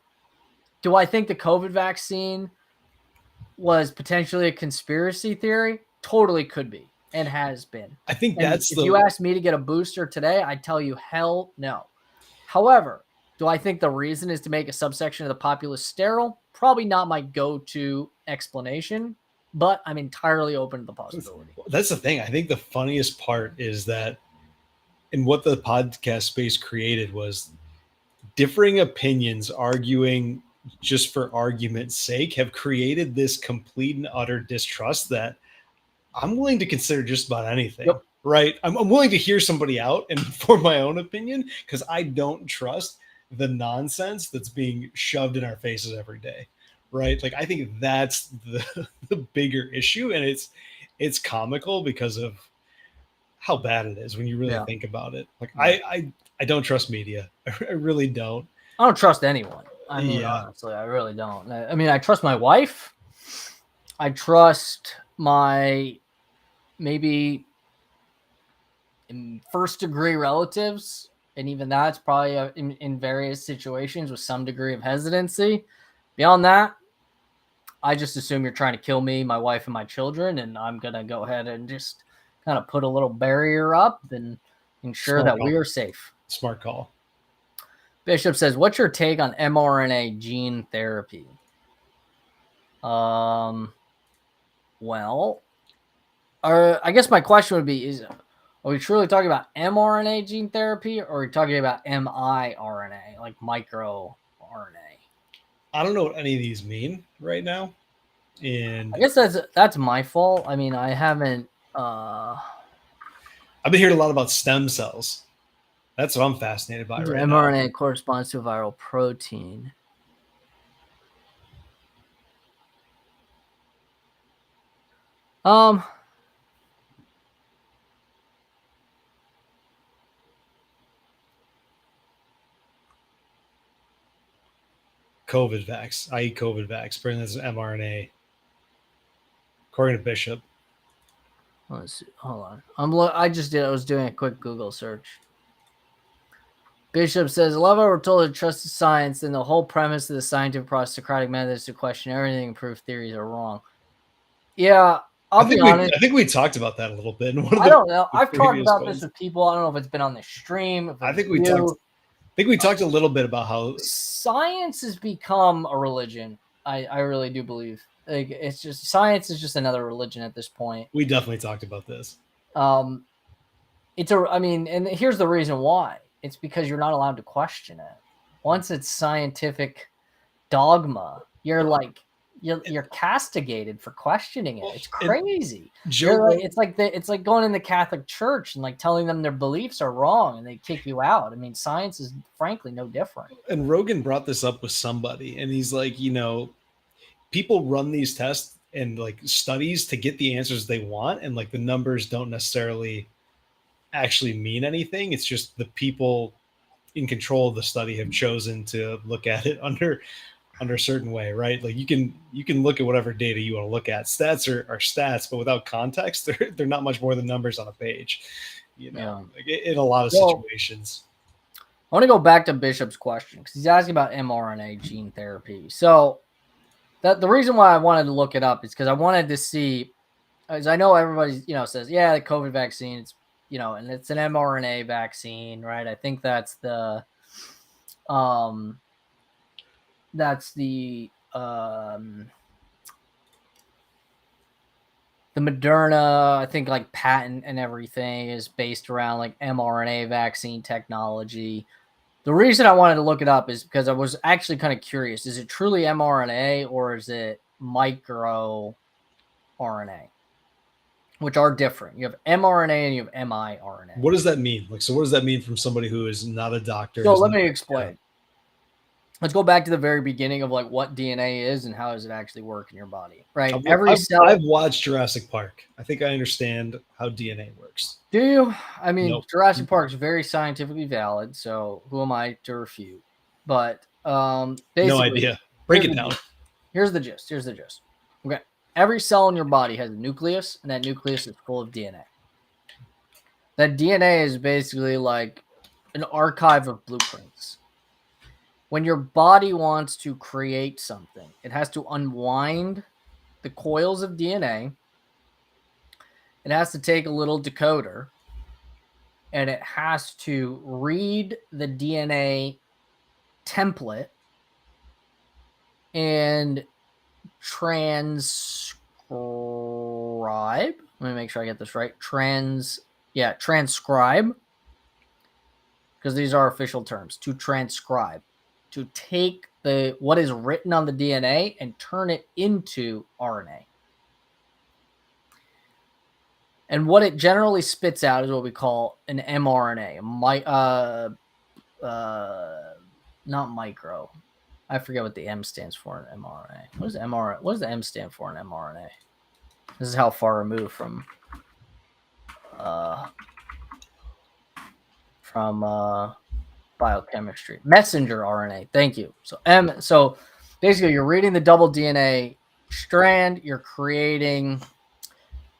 Do I think the COVID vaccine was potentially a conspiracy theory? Totally could be and has been. I think And that's if you asked me to get a booster today, I'd tell you hell no. However, do I think the reason is to make a subsection of the populace sterile? Probably not my go-to explanation, but I'm entirely open to the possibility. That's the thing. I think the funniest part is that and what the podcast space created was differing opinions arguing just for argument's sake have created this complete and utter distrust that I'm willing to consider just about anything. Yep. Right. I'm willing to hear somebody out and form my own opinion because I don't trust the nonsense that's being shoved in our faces every day. Right. Like, I think that's the bigger issue. And it's comical because of how bad it is when you really think about it. Like, I don't trust media. I really don't. I don't trust anyone. I mean, honestly, I really don't. I mean, I trust my wife. I trust my maybe first degree relatives. And even that's probably in various situations with some degree of hesitancy. Beyond that, I just assume you're trying to kill me, my wife, and my children. And I'm going to go ahead and just kind of put a little barrier up and ensure that we are safe. Smart call. Bishop says, what's your take on mRNA gene therapy? Well, I guess my question would be, are we truly talking about mRNA gene therapy or are we talking about miRNA, like microRNA? I don't know what any of these mean right now. And I guess that's my fault. I mean, I haven't I've been hearing a lot about stem cells. That's what I'm fascinated by right now. mRNA corresponds to a viral protein. COVID vax, i.e. COVID vax, bring this mRNA. According to Bishop. Let's see. Hold on. I was doing a quick Google search. Bishop says, I love how we're told to trust the science, and the whole premise of the scientific process Socratic method is to question everything and prove theories are wrong. Yeah, I'll be honest. I think we talked about that a little bit. I don't know. I've talked about this with people. I don't know if it's been on the stream. I think we talked a little bit about how science has become a religion. I really do believe. Like, it's just science is just another religion at this point. We definitely talked about this. And here's the reason why. It's because you're not allowed to question it. Once it's scientific dogma, you're castigated for questioning it. It's crazy. It's like going in the Catholic Church and like telling them their beliefs are wrong and they kick you out. I mean, science is frankly no different. And Rogan brought this up with somebody, and he's like, people run these tests and like studies to get the answers they want, and like the numbers don't necessarily actually mean anything. It's just the people in control of the study have chosen to look at it under a certain way, right? Like you can look at whatever data you want to look at. Stats are stats, but without context, they're not much more than numbers on a page, like in a lot of situations. I want to go back to Bishop's question because he's asking about mRNA gene therapy. So the reason why I wanted to look it up is because I wanted to see, as I know everybody says, the COVID vaccine, it's and it's an mRNA vaccine, right? I think that's the Moderna, I think, like patent and everything is based around like mRNA vaccine technology. The reason I wanted to look it up is because I was actually kind of curious. Is it truly mRNA or is it microRNA? Which are different. You have mRNA and you have miRNA. What does that mean? Like, so what does that mean from somebody who is not a doctor? So let me explain. Let's go back to the very beginning of like what DNA is and how does it actually work in your body, right? I've watched Jurassic Park. I think I understand how DNA works. Do you? I mean, nope. Jurassic Park is very scientifically valid, so who am I to refute? But basically, no idea. Break it down. Here's the gist. Okay. Every cell in your body has a nucleus, and that nucleus is full of DNA. That DNA is basically like an archive of blueprints. When your body wants to create something, it has to unwind the coils of DNA. It has to take a little decoder, and it has to read the DNA template and transcribe. Let me make sure I get this right. Transcribe, because these are official terms. To transcribe, to take what is written on the DNA and turn it into RNA. And what it generally spits out is what we call an mRNA. Not micro. I forget what the M stands for in mRNA. What does mRNA? What does the M stand for in mRNA? This is how far removed from biochemistry. Messenger RNA. Thank you. So basically, you're reading the double DNA strand. You're creating.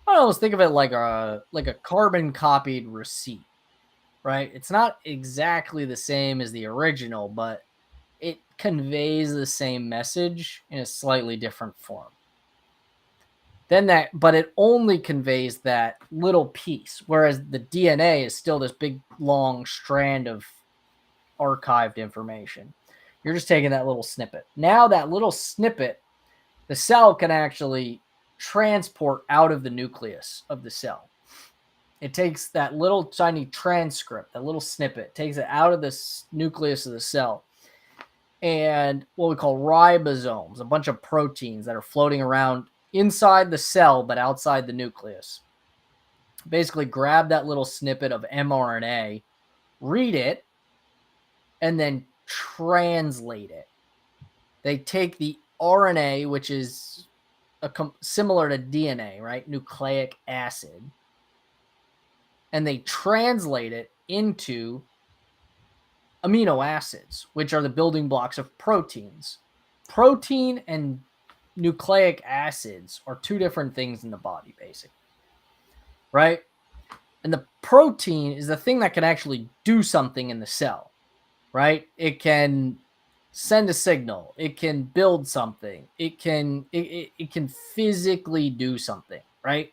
I don't know. Let's think of it like a carbon copied receipt, right? It's not exactly the same as the original, but it conveys the same message in a slightly different form. But it only conveys that little piece, whereas the DNA is still this big, long strand of archived information. You're just taking that little snippet. Now that little snippet, the cell can actually transport out of the nucleus of the cell. It takes that little tiny transcript, that little snippet, takes it out of the nucleus of the cell, and what we call ribosomes, a bunch of proteins that are floating around inside the cell but outside the nucleus. Basically grab that little snippet of mRNA, read it, and then translate it. They take the RNA, which is similar to DNA, right? Nucleic acid. And they translate it into amino acids, which are the building blocks of proteins. Protein and nucleic acids are two different things in the body, basically, right? And the protein is the thing that can actually do something in the cell, right? It can send a signal. It can build something. It can physically do something, right?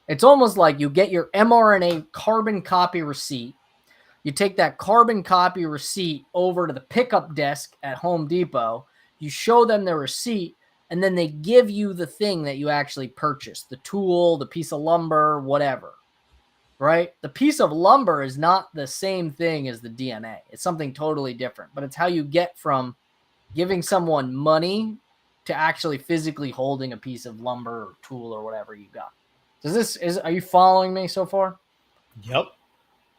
It's almost like you get your mRNA carbon copy receipt. You take that carbon copy receipt over to the pickup desk at Home Depot. You show them the receipt, and then they give you the thing that you actually purchased, the tool, the piece of lumber, whatever, right? The piece of lumber is not the same thing as the DNA. It's something totally different, but it's how you get from giving someone money to actually physically holding a piece of lumber or tool or whatever you got. Are you following me so far? Yep.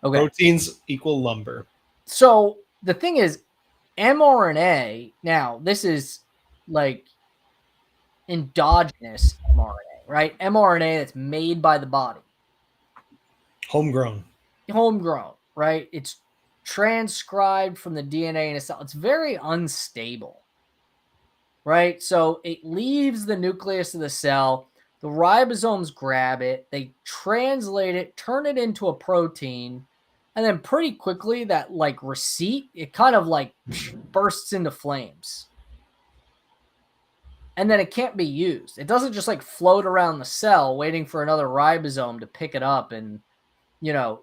Okay. Proteins equal lumber. So the thing is, mRNA, now this is like endogenous mRNA, right? mRNA that's made by the body. Homegrown, right? It's transcribed from the DNA in a cell. It's very unstable, right? So it leaves the nucleus of the cell. The ribosomes grab it, they translate it, turn it into a protein, and then pretty quickly that like receipt, it kind of like bursts into flames. And then it can't be used. It doesn't just like float around the cell waiting for another ribosome to pick it up and,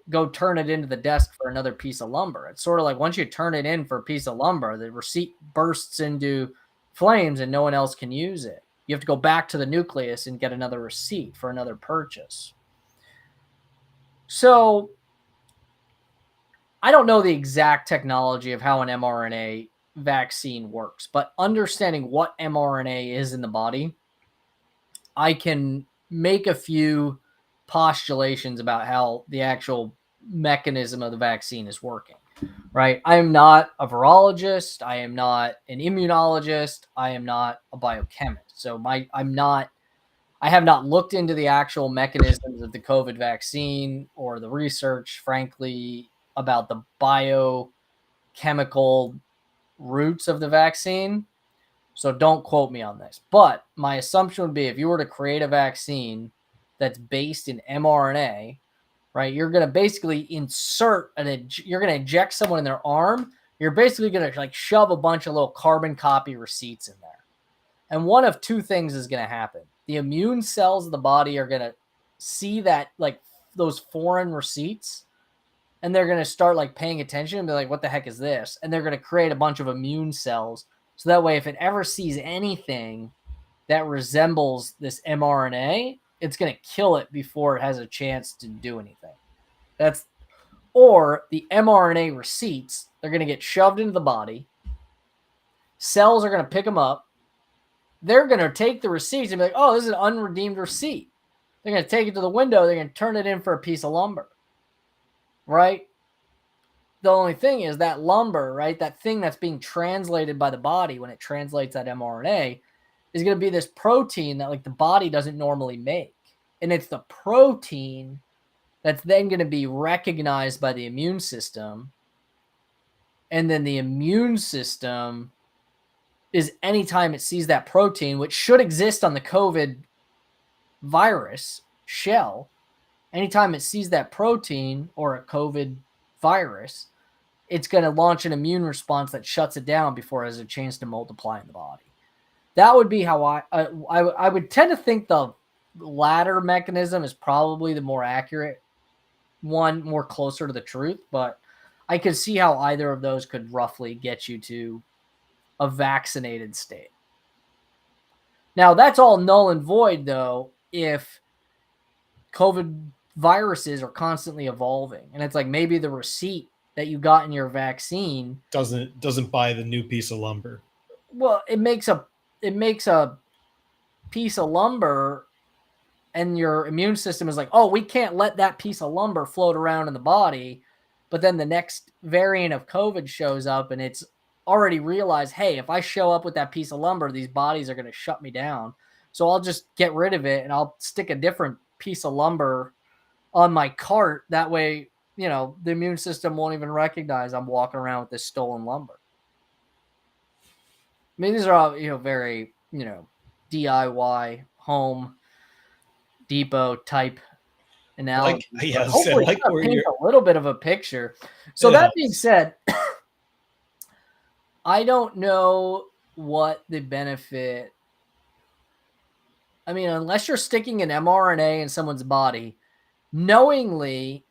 go turn it into the desk for another piece of lumber. It's sort of like once you turn it in for a piece of lumber, the receipt bursts into flames and no one else can use it. You have to go back to the nucleus and get another receipt for another purchase. So I don't know the exact technology of how an mRNA vaccine works, but understanding what mRNA is in the body, I can make a few postulations about how the actual mechanism of the vaccine is working, right? I am not a virologist. I am not an immunologist. I am not a biochemist. So I have not looked into the actual mechanisms of the COVID vaccine or the research, frankly, about the biochemical roots of the vaccine. So don't quote me on this. But my assumption would be if you were to create a vaccine that's based in mRNA, right? You're going to basically you're going to inject someone in their arm. You're basically going to like shove a bunch of little carbon copy receipts in there. And one of two things is going to happen. The immune cells of the body are going to see that, like, those foreign receipts, and they're going to start like paying attention and be like, what the heck is this? And they're going to create a bunch of immune cells. So that way, if it ever sees anything that resembles this mRNA, it's going to kill it before it has a chance to do anything. Or the mRNA receipts, they're going to get shoved into the body. Cells are going to pick them up. They're going to take the receipts and be like, oh, this is an unredeemed receipt. They're going to take it to the window. They're going to turn it in for a piece of lumber, right? The only thing is that lumber, right, that thing that's being translated by the body when it translates that mRNA is going to be this protein that, like, the body doesn't normally make. And it's the protein that's then going to be recognized by the immune system. And then the immune system is anytime it sees that protein, which should exist on the COVID virus shell, anytime it sees that protein or a COVID virus, it's going to launch an immune response that shuts it down before it has a chance to multiply in the body. That would be how I would tend to think the latter mechanism is probably the more accurate one, more closer to the truth, but I could see how either of those could roughly get you to a vaccinated state. Now, that's all null and void, though, if COVID viruses are constantly evolving. And it's like maybe the receipt that you got in your vaccine doesn't buy the new piece of lumber. Well, it makes a piece of lumber, and your immune system is like, oh, we can't let that piece of lumber float around in the body. But then the next variant of COVID shows up, and it's already realized, hey, if I show up with that piece of lumber, these bodies are going to shut me down. So I'll just get rid of it, and I'll stick a different piece of lumber on my cart. That way, the immune system won't even recognize I'm walking around with this stolen lumber. I mean, these are all, very, DIY, Home Depot type analogies. Hopefully paint a little bit of a picture. So that being said, I don't know what the benefit. I mean, unless you're sticking an mRNA in someone's body, knowingly,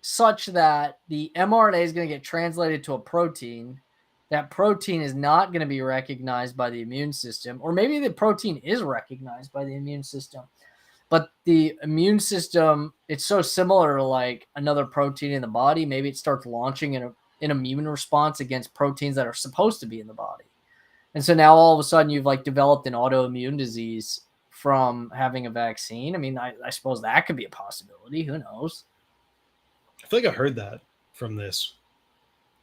such that the mRNA is going to get translated to a protein. That protein is not going to be recognized by the immune system, or maybe the protein is recognized by the immune system. But the immune system, it's so similar to like another protein in the body. Maybe it starts launching an immune response against proteins that are supposed to be in the body. And so now all of a sudden you've like developed an autoimmune disease from having a vaccine. I mean, I suppose that could be a possibility. Who knows? I feel like I heard that from this.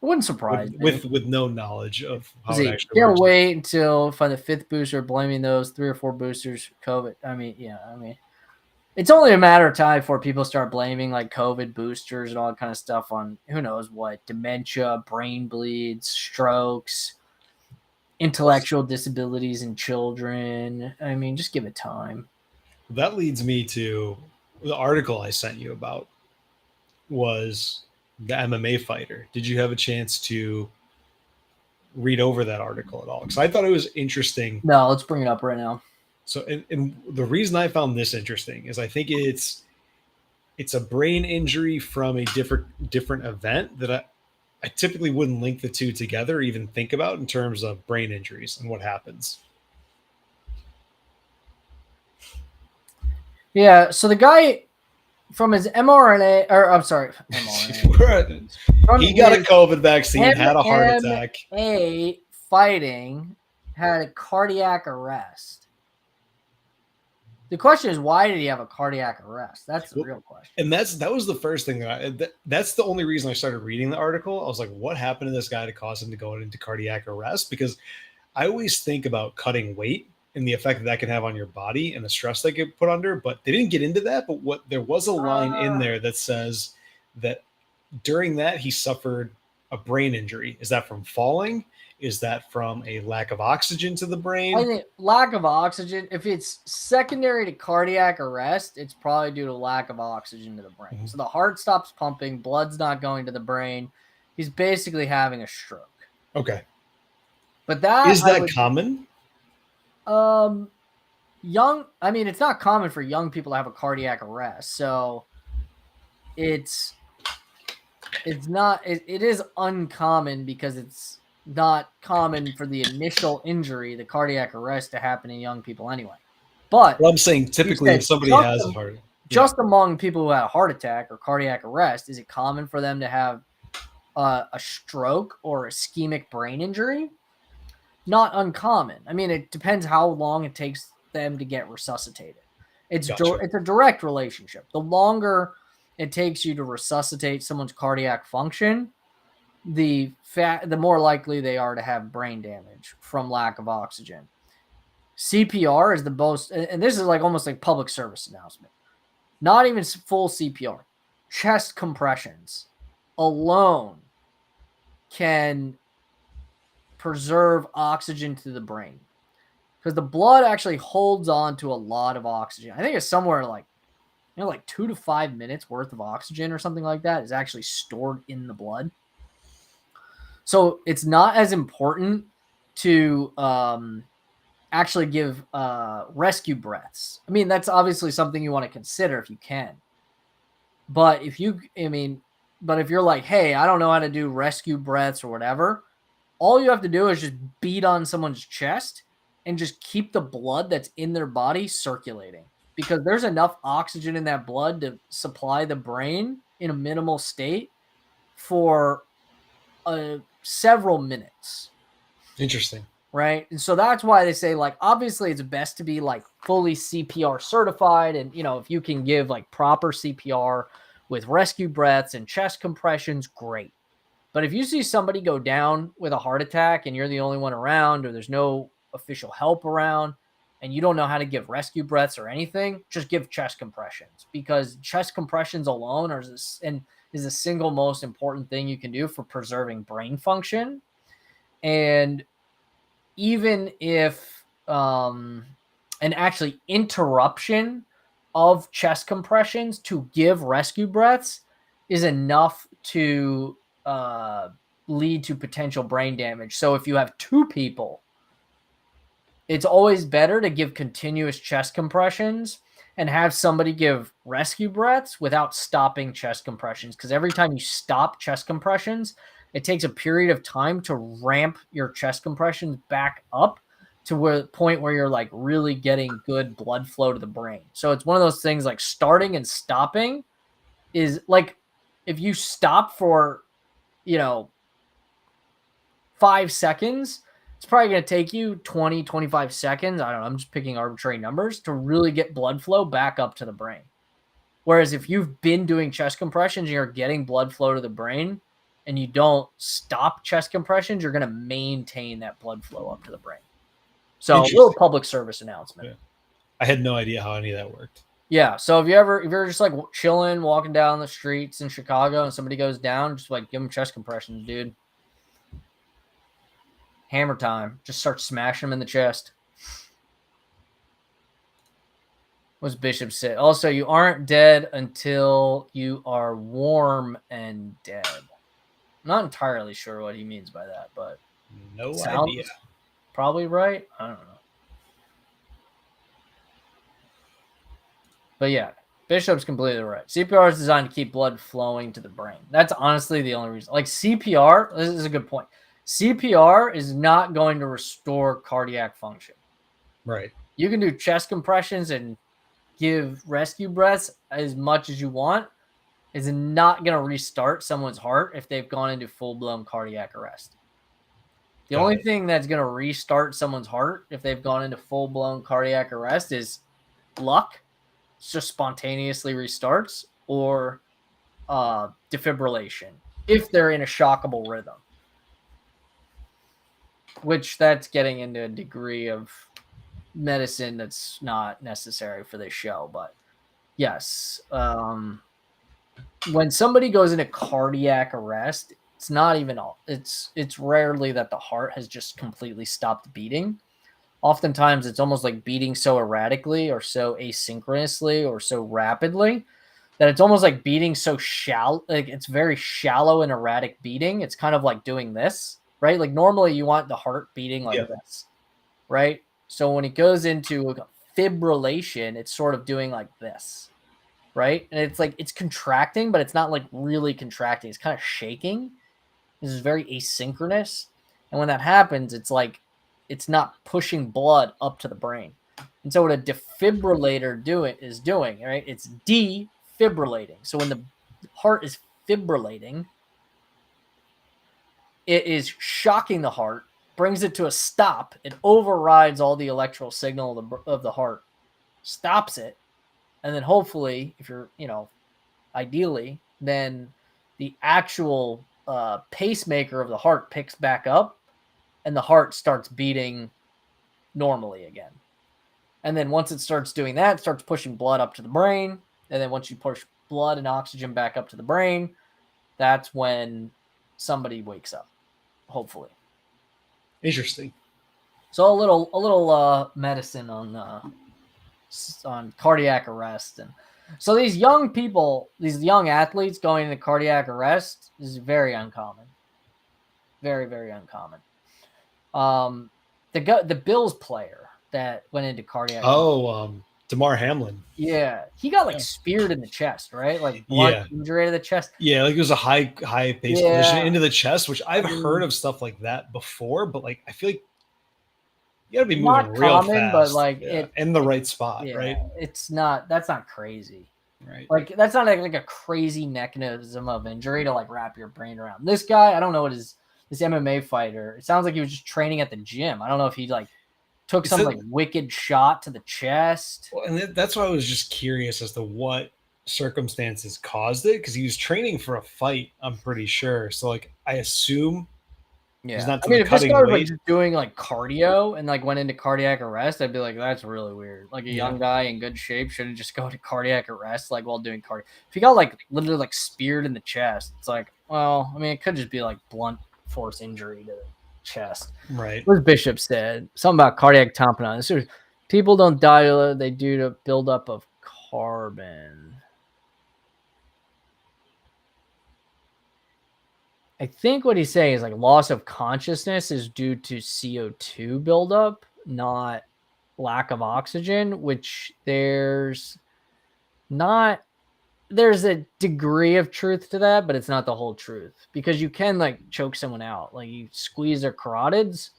It wouldn't surprise me. With no knowledge of how it actually can't works. Wait until find the fifth booster, blaming those 3 or 4 boosters COVID. I mean, it's only a matter of time before people start blaming like COVID boosters and all that kind of stuff on who knows what, dementia, brain bleeds, strokes, intellectual disabilities in children. I mean, just give it time. That leads me to the article I sent you about was the MMA fighter. Did you have a chance to read over that article at all? Because I thought it was interesting. No, let's bring it up right now. So, and the reason I found this interesting is I think it's a brain injury from a different event that I typically wouldn't link the two together or even think about in terms of brain injuries and what happens. Yeah, so the guy from his mRNA, or I'm sorry, mRNA. He got a COVID vaccine, had a heart attack. Fighting, had a cardiac arrest. The question is, why did he have a cardiac arrest? That's the real question. And that was the first thing that's the only reason I started reading the article. I was like, what happened to this guy to cause him to go into cardiac arrest? Because I always think about cutting weight and the effect that can have on your body and the stress they get put under, but they didn't get into that. But there was a line in there that says that during that he suffered a brain injury? Is that from falling? Is that from a lack of oxygen to the brain? I think lack of oxygen. If it's secondary to cardiac arrest, it's probably due to lack of oxygen to the brain. Mhm. So the heart stops pumping, blood's not going to the brain. He's basically having a stroke. Okay. But that Is that common? I mean, it's not common for young people to have a cardiac arrest. So it's not, it is uncommon because it's not common for the initial injury, the cardiac arrest, to happen in young people anyway. But Well, I'm saying typically if somebody has a heart, just among people who had a heart attack or cardiac arrest, is it common for them to have a stroke or ischemic brain injury? Not uncommon. I mean, it depends how long it takes them to get resuscitated. It's a direct relationship. The longer it takes you to resuscitate someone's cardiac function, the more likely they are to have brain damage from lack of oxygen. CPR is the most, and this is like almost like public service announcement. Not even full CPR. Chest compressions alone can preserve oxygen to the brain, because the blood actually holds on to a lot of oxygen. I think it's somewhere like 2 to 5 minutes worth of oxygen or something like that is actually stored in the blood. So it's not as important to actually give rescue breaths. I mean, that's obviously something you want to consider if you can. But if you're like, hey, I don't know how to do rescue breaths or whatever, all you have to do is just beat on someone's chest and just keep the blood that's in their body circulating, because there's enough oxygen in that blood to supply the brain in a minimal state for several minutes. Interesting. Right. And so that's why they say, like, obviously it's best to be like fully CPR certified. And, if you can give like proper CPR with rescue breaths and chest compressions, great. But if you see somebody go down with a heart attack and you're the only one around, or there's no official help around, and you don't know how to give rescue breaths or anything, just give chest compressions, because chest compressions alone is the single most important thing you can do for preserving brain function. And even if an actually interruption of chest compressions to give rescue breaths is enough to lead to potential brain damage. So if you have two people, it's always better to give continuous chest compressions and have somebody give rescue breaths without stopping chest compressions. Because every time you stop chest compressions, it takes a period of time to ramp your chest compressions back up to the point where you're like really getting good blood flow to the brain. So it's one of those things, like starting and stopping is like, if you stop for, 5 seconds, it's probably going to take you 20, 25 seconds. I don't know. I'm just picking arbitrary numbers to really get blood flow back up to the brain. Whereas if you've been doing chest compressions and you're getting blood flow to the brain and you don't stop chest compressions, you're going to maintain that blood flow up to the brain. So a little public service announcement. Yeah. I had no idea how any of that worked. Yeah. So if you're just like chilling, walking down the streets in Chicago and somebody goes down, just like give them chest compressions, dude. Hammer time. Just start smashing them in the chest. What's Bishop said? Also, you aren't dead until you are warm and dead. I'm not entirely sure what he means by that, but no idea. Probably right. I don't know. But yeah, Bishop's completely right. CPR is designed to keep blood flowing to the brain. That's honestly the only reason. Like CPR, this is a good point. CPR is not going to restore cardiac function. Right. You can do chest compressions and give rescue breaths as much as you want. It's not going to restart someone's heart if they've gone into full-blown cardiac arrest. The only thing that's going to restart someone's heart if they've gone into full-blown cardiac arrest is luck. It just spontaneously restarts, or defibrillation if they're in a shockable rhythm. Which that's getting into a degree of medicine that's not necessary for this show. But yes, when somebody goes into cardiac arrest, it's not even all. It's rarely that the heart has just completely stopped beating. Oftentimes, it's almost like beating so erratically or so asynchronously or so rapidly that it's almost like beating so shallow. Like it's very shallow and erratic beating. It's kind of like doing this, right? Like normally you want the heart beating like this, right? So when it goes into fibrillation, it's sort of doing like this, right? And it's like it's contracting, but it's not like really contracting. It's kind of shaking. This is very asynchronous. And when that happens, it's like it's not pushing blood up to the brain. And so what a defibrillator is doing, right? It's defibrillating. So when the heart is fibrillating, it is shocking the heart, brings it to a stop. It overrides all the electrical signal of the heart, stops it. And then hopefully, if you're, ideally, then the actual pacemaker of the heart picks back up and the heart starts beating normally again. And then once it starts doing that, it starts pushing blood up to the brain. And then once you push blood and oxygen back up to the brain, that's when somebody wakes up, hopefully. Interesting. So a little medicine on cardiac arrest. And so these young people, these young athletes going into cardiac arrest is very uncommon. Very, very uncommon. The Bills player that went into cardiac. DeMar Hamlin. Yeah, he got like speared in the chest, right? Like blunt injury to the chest. Yeah, like it was a high pace collision into the chest, which I've heard of stuff like that before, but like I feel like you gotta be moving real fast, but like in the right spot, right? It's not. That's not crazy, right? Like that's not like a crazy mechanism of injury to like wrap your brain around. This guy, I don't know what this MMA fighter. It sounds like he was just training at the gym. I don't know if he like took some like wicked shot to the chest. Well, and that's why I was just curious as to what circumstances caused it, because he was training for a fight, I'm pretty sure. So like I assume he's not if this guy was like just doing like cardio and like went into cardiac arrest, I'd be like, that's really weird. Like a young guy in good shape shouldn't just go to cardiac arrest like while doing cardio. If he got like literally like speared in the chest, it's like, well, I mean, it could just be like blunt force injury to the chest. Right. What Bishop said, something about cardiac tamponade. People don't die, they do to build up of carbon. I think what he's saying is like loss of consciousness is due to CO2 buildup, not lack of oxygen, which there's a degree of truth to that, but it's not the whole truth, because you can like choke someone out. Like you squeeze their carotids,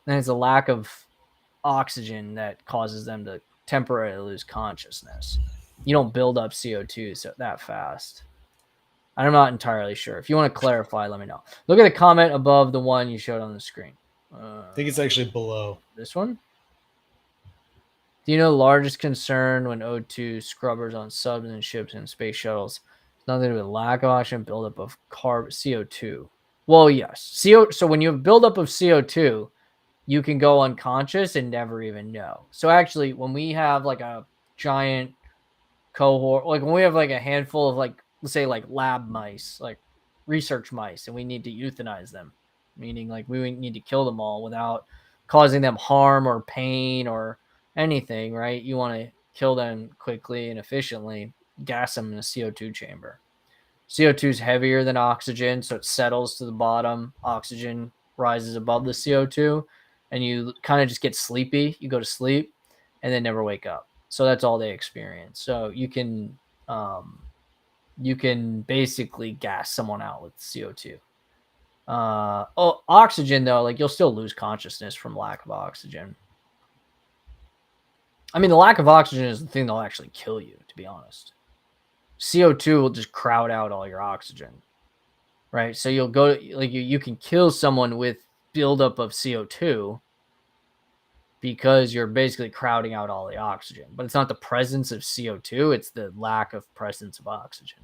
and it's a lack of oxygen that causes them to temporarily lose consciousness. You don't build up CO2 that fast. I'm not entirely sure. If you want to clarify, let me know. Look at the comment above the one you showed on the screen. I think it's actually below. This one? Do you know the largest concern when O2 scrubbers on subs and ships and space shuttles? It's nothing to do with lack of oxygen, buildup of CO2. Well, yes. So when you have buildup of CO2, you can go unconscious and never even know. So actually, when we have like a giant cohort, like when we have like a handful of like, let's say like lab mice, like research mice, and we need to euthanize them, meaning like we need to kill them all without causing them harm or pain or anything, right? You want to kill them quickly and efficiently, gas them in a CO2 chamber. CO2 is heavier than oxygen, so it settles to the bottom. Oxygen rises above the CO2, and you kind of just get sleepy. You go to sleep and then never wake up. So that's all they experience. So you can basically gas someone out with CO2. Oxygen though, like you'll still lose consciousness from lack of oxygen. I mean, the lack of oxygen is the thing that'll actually kill you, to be honest. CO2 will just crowd out all your oxygen, right? So you'll go to, like you can kill someone with buildup of CO2 because you're basically crowding out all the oxygen. But it's not the presence of CO2, it's the lack of presence of oxygen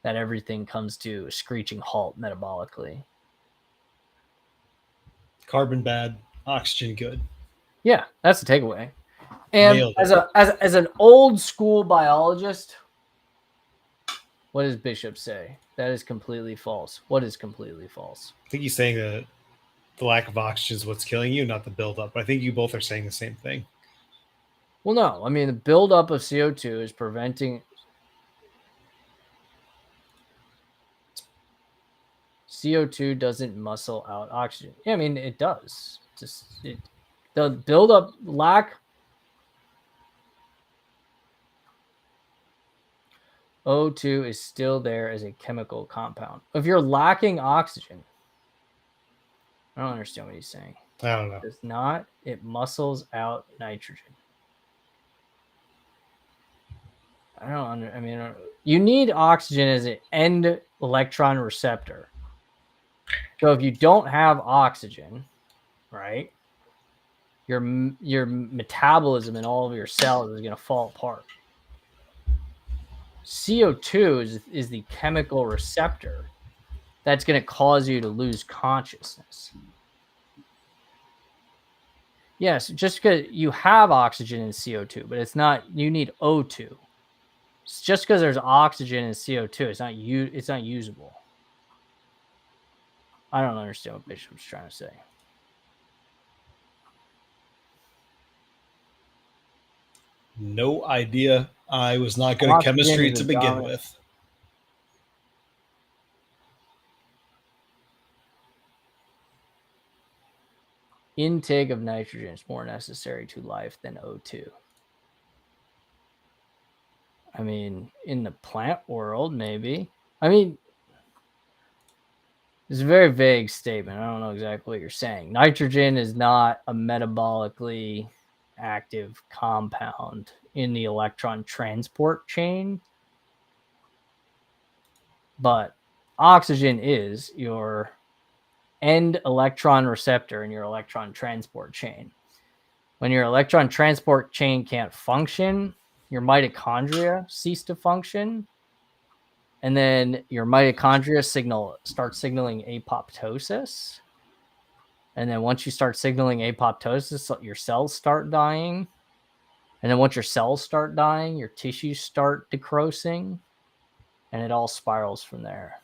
that everything comes to a screeching halt metabolically. Carbon bad, oxygen good. Yeah, that's the takeaway. And as an old school biologist, What does Bishop say? That is completely false. What is completely false? I think he's saying that the lack of oxygen is what's killing you, not the buildup. But I think you both are saying the same thing. Well, no. I mean, the buildup of CO2 is preventing CO2 doesn't muscle out oxygen. Yeah, I mean, it does. The buildup lack O2 is still there as a chemical compound. If you're lacking oxygen, I don't understand what he's saying. I don't know. It does not. It muscles out nitrogen. I mean, you need oxygen as an end electron receptor. So if you don't have oxygen, right, your metabolism in all of your cells is going to fall apart. CO2 is the chemical receptor that's going to cause you to lose consciousness. Yes, just because you have oxygen in CO2, but it's not, you need O2. It's just because there's oxygen in CO2, it's not usable. I don't understand what Bishop's trying to say. No idea. I was not good at chemistry to begin with. Intake of nitrogen is more necessary to life than O2. I mean, in the plant world, maybe. I mean, it's a very vague statement. I don't know exactly what you're saying. Nitrogen is not a metabolically active compound in the electron transport chain, but oxygen is your end electron receptor in your electron transport chain. When your electron transport chain can't function, your mitochondria cease to function, and then your mitochondria start signaling apoptosis. And then once you start signaling apoptosis, your cells start dying. And then once your cells start dying, your tissues start necrosing, and it all spirals from there.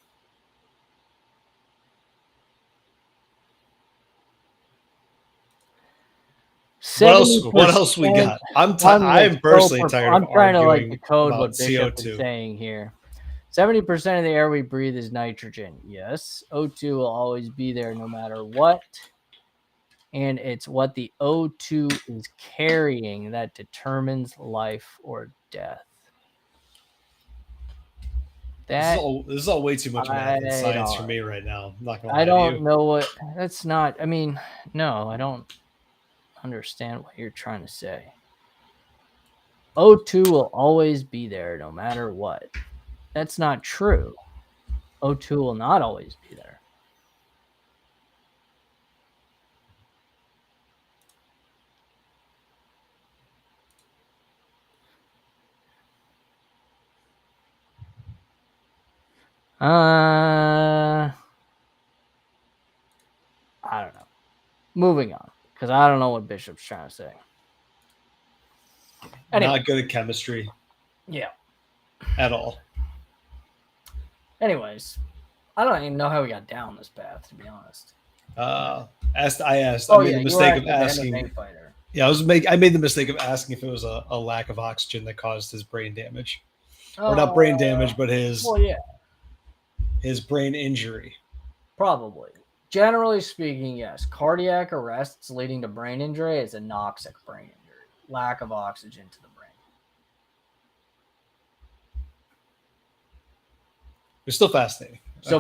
What else we got? I'm personally tired of arguing about what Bishop CO2 is saying here. 70% of the air we breathe is nitrogen. Yes, O2 will always be there no matter what. And it's what the O2 is carrying that determines life or death. This is all way too much math and science for me right now. I'm not gonna lie I don't to you. know what that's not. I mean, no, I don't understand what you're trying to say. O2 will always be there no matter what. That's not true. O2 will not always be there. I don't know. Moving on, because I don't know what Bishop's trying to say. Anyway. Not good at chemistry. Yeah. At all. Anyways, I don't even know how we got down this path, to be honest. I made the mistake of asking. Yeah, I made the mistake of asking if it was a lack of oxygen that caused his brain damage. Or not brain damage, but his brain injury. Probably. Generally speaking, yes. Cardiac arrests leading to brain injury is a anoxic brain injury. Lack of oxygen to the brain. It's still fascinating. So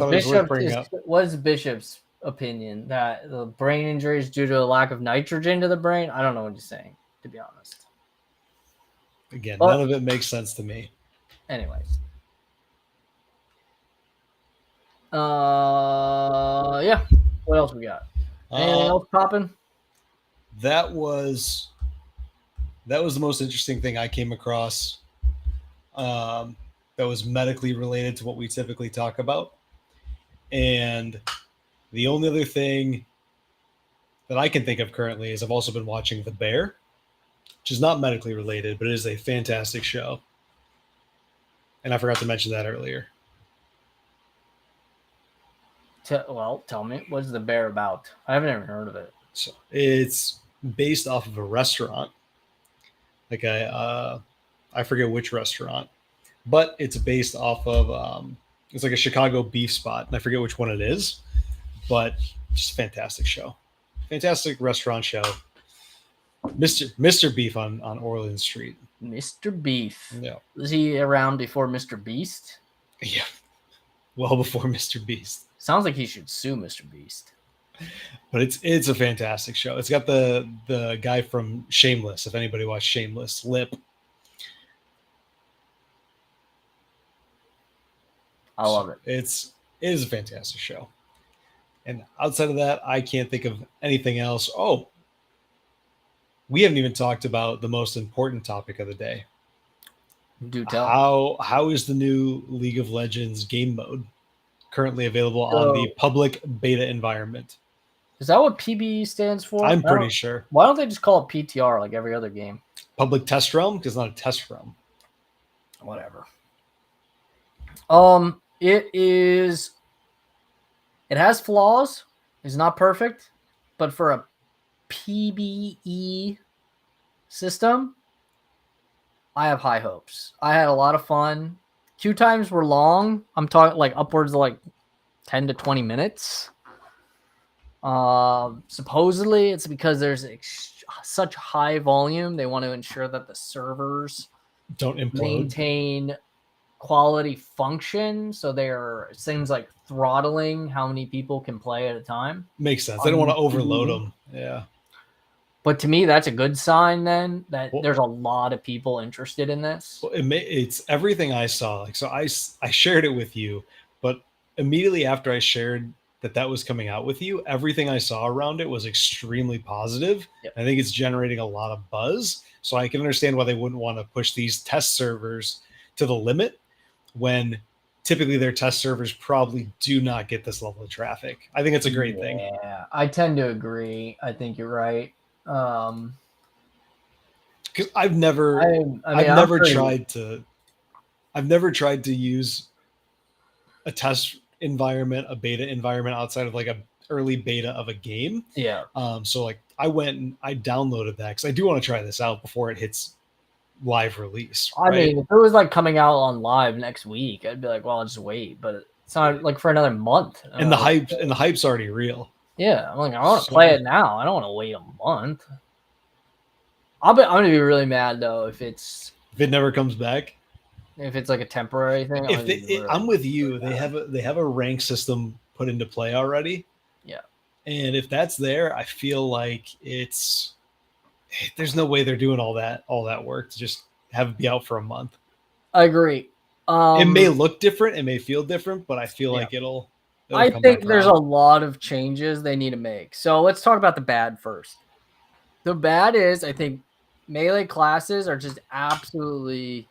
what is Bishop's opinion? That the brain injury is due to a lack of nitrogen to the brain? I don't know what he's saying, to be honest. Again, none of it makes sense to me. Anyways. Yeah. What else we got? Anything else popping? That was the most interesting thing I came across. That was medically related to what we typically talk about. And the only other thing that I can think of currently is I've also been watching The Bear, which is not medically related, but it is a fantastic show. And I forgot to mention that earlier. Tell me, what's the bear about? I haven't even heard of it. So it's based off of a restaurant, like I forget which restaurant, but it's based off of it's like a Chicago beef spot, and I forget which one it is, but just a fantastic show, fantastic restaurant show. Mr. Beef on Orleans Street. Mr. Beef. Yeah, Was he around before Mr. Beast? yeah, well before Mr. Beast. Sounds like he should sue Mr. Beast. But it's a fantastic show. It's got the guy from Shameless. If anybody watched Shameless, Lip. I love it. It is a fantastic show. And outside of that, I can't think of anything else. Oh, we haven't even talked about the most important topic of the day. Do tell. How is the new League of Legends game mode currently available on the public beta environment? Is that what PBE stands for? I'm pretty sure. Why don't they just call it PTR like every other game? Public test realm, because it's not a test realm. Whatever. It has flaws. It's not perfect, but for a PBE system, I have high hopes. I had a lot of fun. Queue times were long. I'm talking like upwards of like 10 to 20 minutes. Supposedly it's because there's such high volume. They want to ensure that the servers don't implode, maintain quality function. So it seems like throttling how many people can play at a time. Makes sense. They don't want to overload them. Yeah. But to me, that's a good sign then that there's a lot of people interested in this. Well, it's everything I saw. Like, so I shared it with you, but immediately after I shared that was coming out with you, everything I saw around it was extremely positive. Yep. I think it's generating a lot of buzz. So I can understand why they wouldn't want to push these test servers to the limit when typically their test servers probably do not get this level of traffic. I think it's a great thing. Yeah, I tend to agree. I think you're right. Because I've never tried to use a test environment, a beta environment outside of like a early beta of a game. Yeah. So like I went and I downloaded that because I do want to try this out before it hits live release. I mean, if it was like coming out on live next week, I'd be like, well, I'll just wait. But it's not like for another month. And the hype's already real. Yeah, I'm like, I want to play it now. I don't want to wait a month. I'm gonna be really mad though if it never comes back. If it's like a temporary thing. I'm with you. They have a rank system put into play already. Yeah. And if that's there, I feel like there's no way they're doing all that work to just have it be out for a month. I agree. It may look different, it may feel different, but I feel like it'll I think there's a lot of changes they need to make. So let's talk about the bad first. The bad is I think melee classes are just absolutely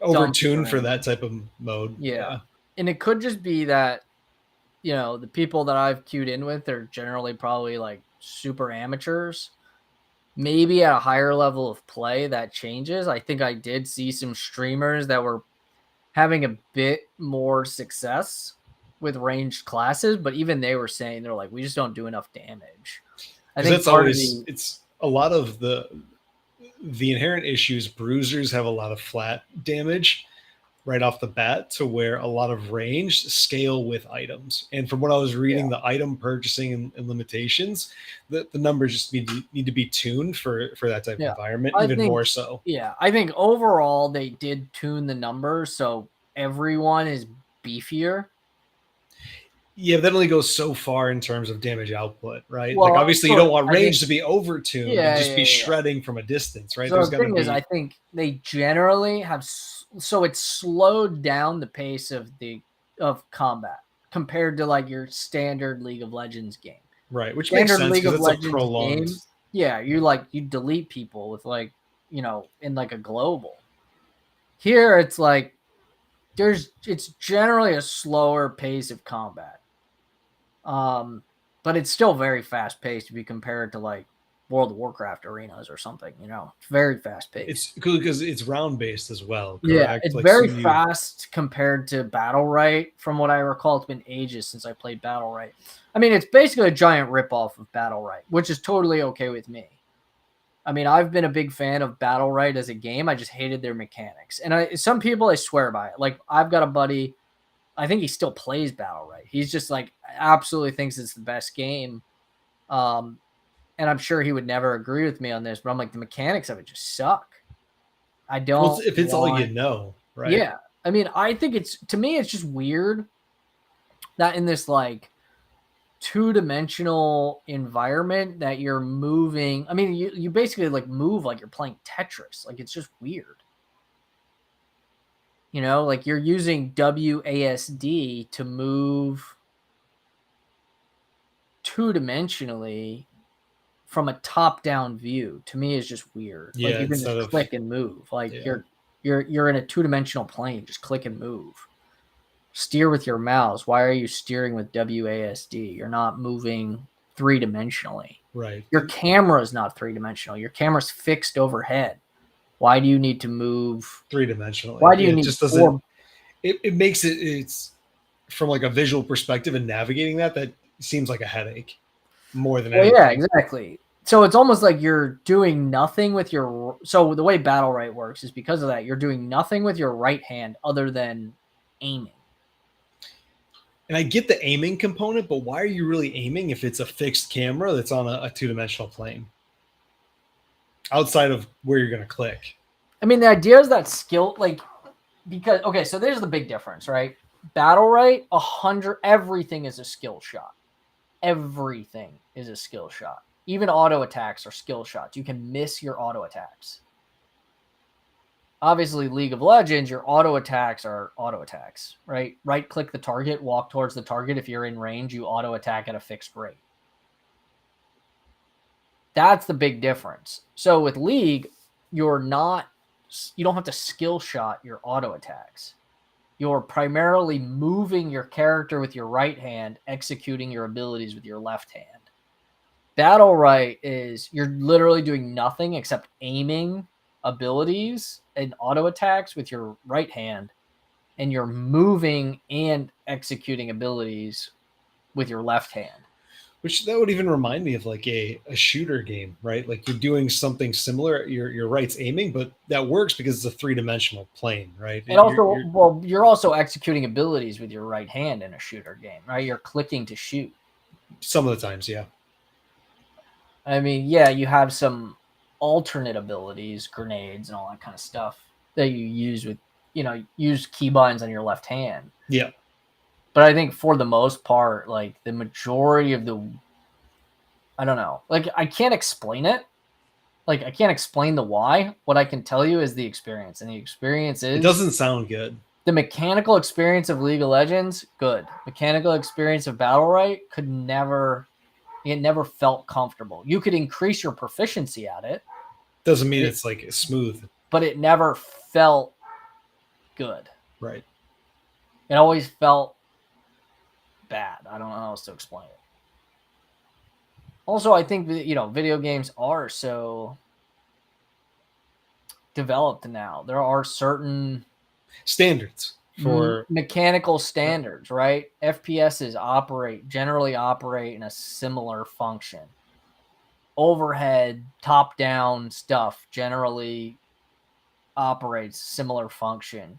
overtuned for that type of mode. Yeah. And it could just be that, the people that I've queued in with, they're generally probably like super amateurs. Maybe at a higher level of play that changes. I think I did see some streamers that were having a bit more success with ranged classes, but even they were saying they're like, we just don't do enough damage. I think it's a lot of the inherent issues. Bruisers have a lot of flat damage right off the bat, to where a lot of range scale with items. And from what I was reading, the item purchasing and limitations, the numbers just need to be tuned for that type of environment, more so. Yeah, I think overall they did tune the numbers so everyone is beefier. Yeah, that only goes so far in terms of damage output, right? Well, like obviously you don't want range to be over-tuned and just be shredding from a distance, right? So the thing is, I think they generally have, so it's slowed down the pace of combat compared to like your standard League of Legends game. Right, which makes sense because it's a prolonged. Yeah, you delete people with like, in like a global. Here it's like it's generally a slower pace of combat. But it's still very fast paced to be compared to like World of Warcraft arenas or something. It's very fast paced. It's cool because it's round based as well. Correct? Yeah, it's like, very fast compared to Battle Right. From what I recall, it's been ages since I played Battle Right. I mean, it's basically a giant ripoff of Battle Right, which is totally okay with me. I mean, I've been a big fan of Battle Right as a game. I just hated their mechanics. And some people, I swear by it. Like, I've got a buddy, I think he still plays Battle Right. He's just like absolutely thinks it's the best game. And I'm sure he would never agree with me on this, but I'm like, the mechanics of it just suck. I don't. Well, if it's all you know, right? Yeah. I mean, I think to me, it's just weird that in this like two-dimensional environment that you're moving. I mean, you basically like move like you're playing Tetris. Like, it's just weird. Like you're using WASD to move two-dimensionally from a top-down view. To me, is just weird. Yeah, like you can just click and move. Like you're in a two-dimensional plane. Just click and move. Steer with your mouse. Why are you steering with WASD? You're not moving three-dimensionally. Right. Your camera is not three-dimensional. Your camera's fixed overhead. Why do you need to move three-dimensionally? Why do you need it just doesn't? It makes it's from like a visual perspective and navigating that seems like a headache more than anything. Yeah, exactly. So it's almost like you're doing nothing with your. So the way Battle Right works is because of that. You're doing nothing with your right hand other than aiming. And I get the aiming component, but why are you really aiming if it's a fixed camera that's on a two-dimensional plane? Outside of where you're going to click. I mean, the idea is that skill, like, because, okay, so there's the big difference, right? Battle Right, everything is a skill shot. Everything is a skill shot. Even auto attacks are skill shots. You can miss your auto attacks. Obviously, League of Legends, your auto attacks are auto attacks, right? Right click the target, walk towards the target. If you're in range, you auto attack at a fixed rate. That's the big difference. So with League, you don't have to skill shot your auto attacks. You're primarily moving your character with your right hand, executing your abilities with your left hand. Battle Right is you're literally doing nothing except aiming abilities and auto attacks with your right hand, and you're moving and executing abilities with your left hand. Which that would even remind me of like a shooter game, right? Like you're doing something similar. Your right's aiming, but that works because it's a three-dimensional plane, right? And also, you're also executing abilities with your right hand in a shooter game, right? You're clicking to shoot. Some of the times, yeah. I mean, yeah, you have some alternate abilities, grenades and all that kind of stuff that you use with, use keybinds on your left hand. Yeah. But I think for the most part, like the majority of I don't know, like I can't explain it. Like I can't explain the why. What I can tell you is the experience, and the experience is. It doesn't sound good. The mechanical experience of League of Legends, good. Mechanical experience of Battle Right it never felt comfortable. You could increase your proficiency at it. Doesn't mean it's like smooth. But it never felt good. Right. It always felt bad. I don't know how else to explain it. Also, I think that, video games are so developed now. There are certain standards for mechanical standards, right? FPSs generally operate in a similar function. Overhead, top-down stuff generally operates similar function.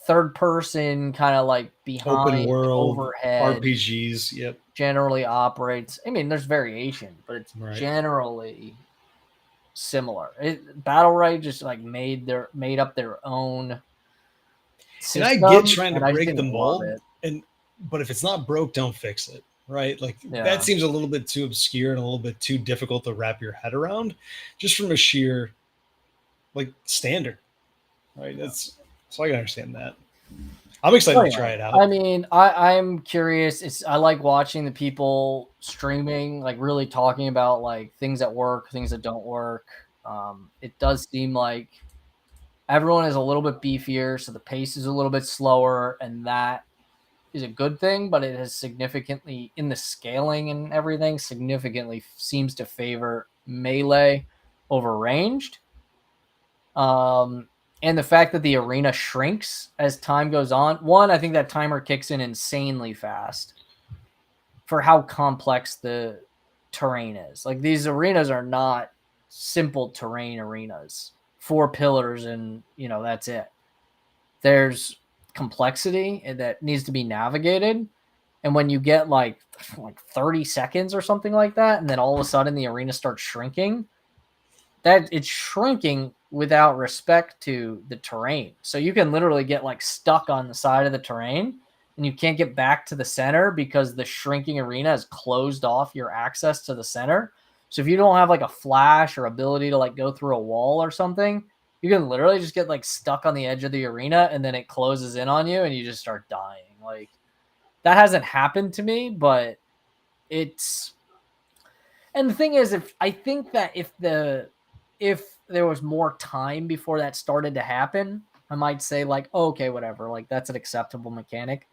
Third person, kind of like behind open world overhead RPGs, yep, generally operates. I mean, there's variation, but it's generally similar. Battle Right just like made up their own system, and I get trying to break the mold, but if it's not broke, don't fix it. Right? Like that seems a little bit too obscure and a little bit too difficult to wrap your head around, just from a sheer like standard. Right? So I can understand that. I'm excited to try it out. I mean, I'm curious. I like watching the people streaming, like really talking about like things that work, things that don't work. It does seem like everyone is a little bit beefier, so the pace is a little bit slower, and that is a good thing, but it has significantly, in the scaling and everything, significantly seems to favor melee over ranged. And the fact that the arena shrinks as time goes on. One, I think that timer kicks in insanely fast for how complex the terrain is. Like, these arenas are not simple terrain arenas. 4 pillars and, that's it. There's complexity that needs to be navigated. And when you get like 30 seconds or something like that, and then all of a sudden the arena starts shrinking, that it's shrinking without respect to the terrain. So you can literally get like stuck on the side of the terrain and you can't get back to the center because the shrinking arena has closed off your access to the center. So if you don't have like a flash or ability to like go through a wall or something, you can literally just get like stuck on the edge of the arena and then it closes in on you and you just start dying. Like, that hasn't happened to me, but it's, and the thing is, if there was more time before that started to happen, I might say like, oh, okay, whatever, like that's an acceptable mechanic.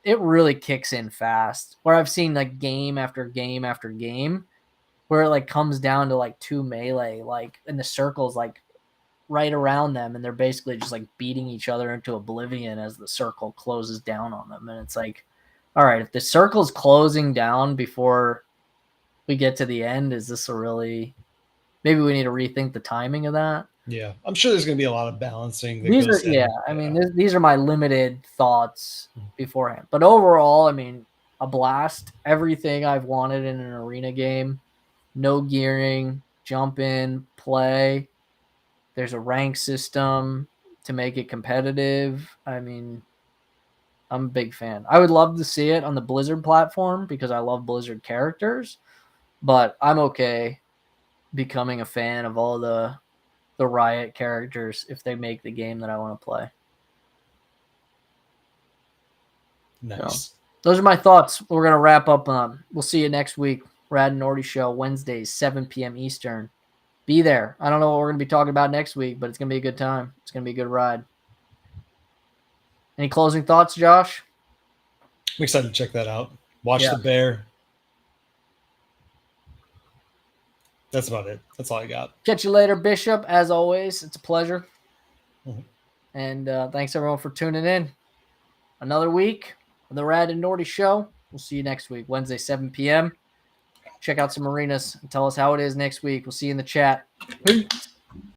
It really kicks in fast. Where I've seen like game after game after game, where it like comes down to like 2 melee, like, and the circle's like right around them, and they're basically just like beating each other into oblivion as the circle closes down on them. And it's like, all right, if the circle's closing down before we get to the end, is this a really, maybe we need to rethink the timing of that? Yeah, I'm sure there's going to be a lot of balancing. These are, I mean, these are my limited thoughts beforehand. But overall, I mean, a blast. Everything I've wanted in an arena game. No gearing, jump in, play. There's a rank system to make it competitive. I mean, I'm a big fan. I would love to see it on the Blizzard platform because I love Blizzard characters, but I'm okay becoming a fan of all the Riot characters if they make the game that I want to play. Nice. So, those are my thoughts. We're going to wrap up. We'll see you next week. Rad and Norty Show, Wednesdays, 7 p.m. Eastern. Be there. I don't know what we're going to be talking about next week, but it's going to be a good time. It's going to be a good ride. Any closing thoughts, Josh? I'm excited to check that out. Watch the bear. That's about it. That's all I got. Catch you later, Bishop. As always, it's a pleasure. Mm-hmm. And thanks, everyone, for tuning in. Another week of the Rad and Norty Show. We'll see you next week, Wednesday, 7 p.m. Check out some arenas and tell us how it is next week. We'll see you in the chat. Peace.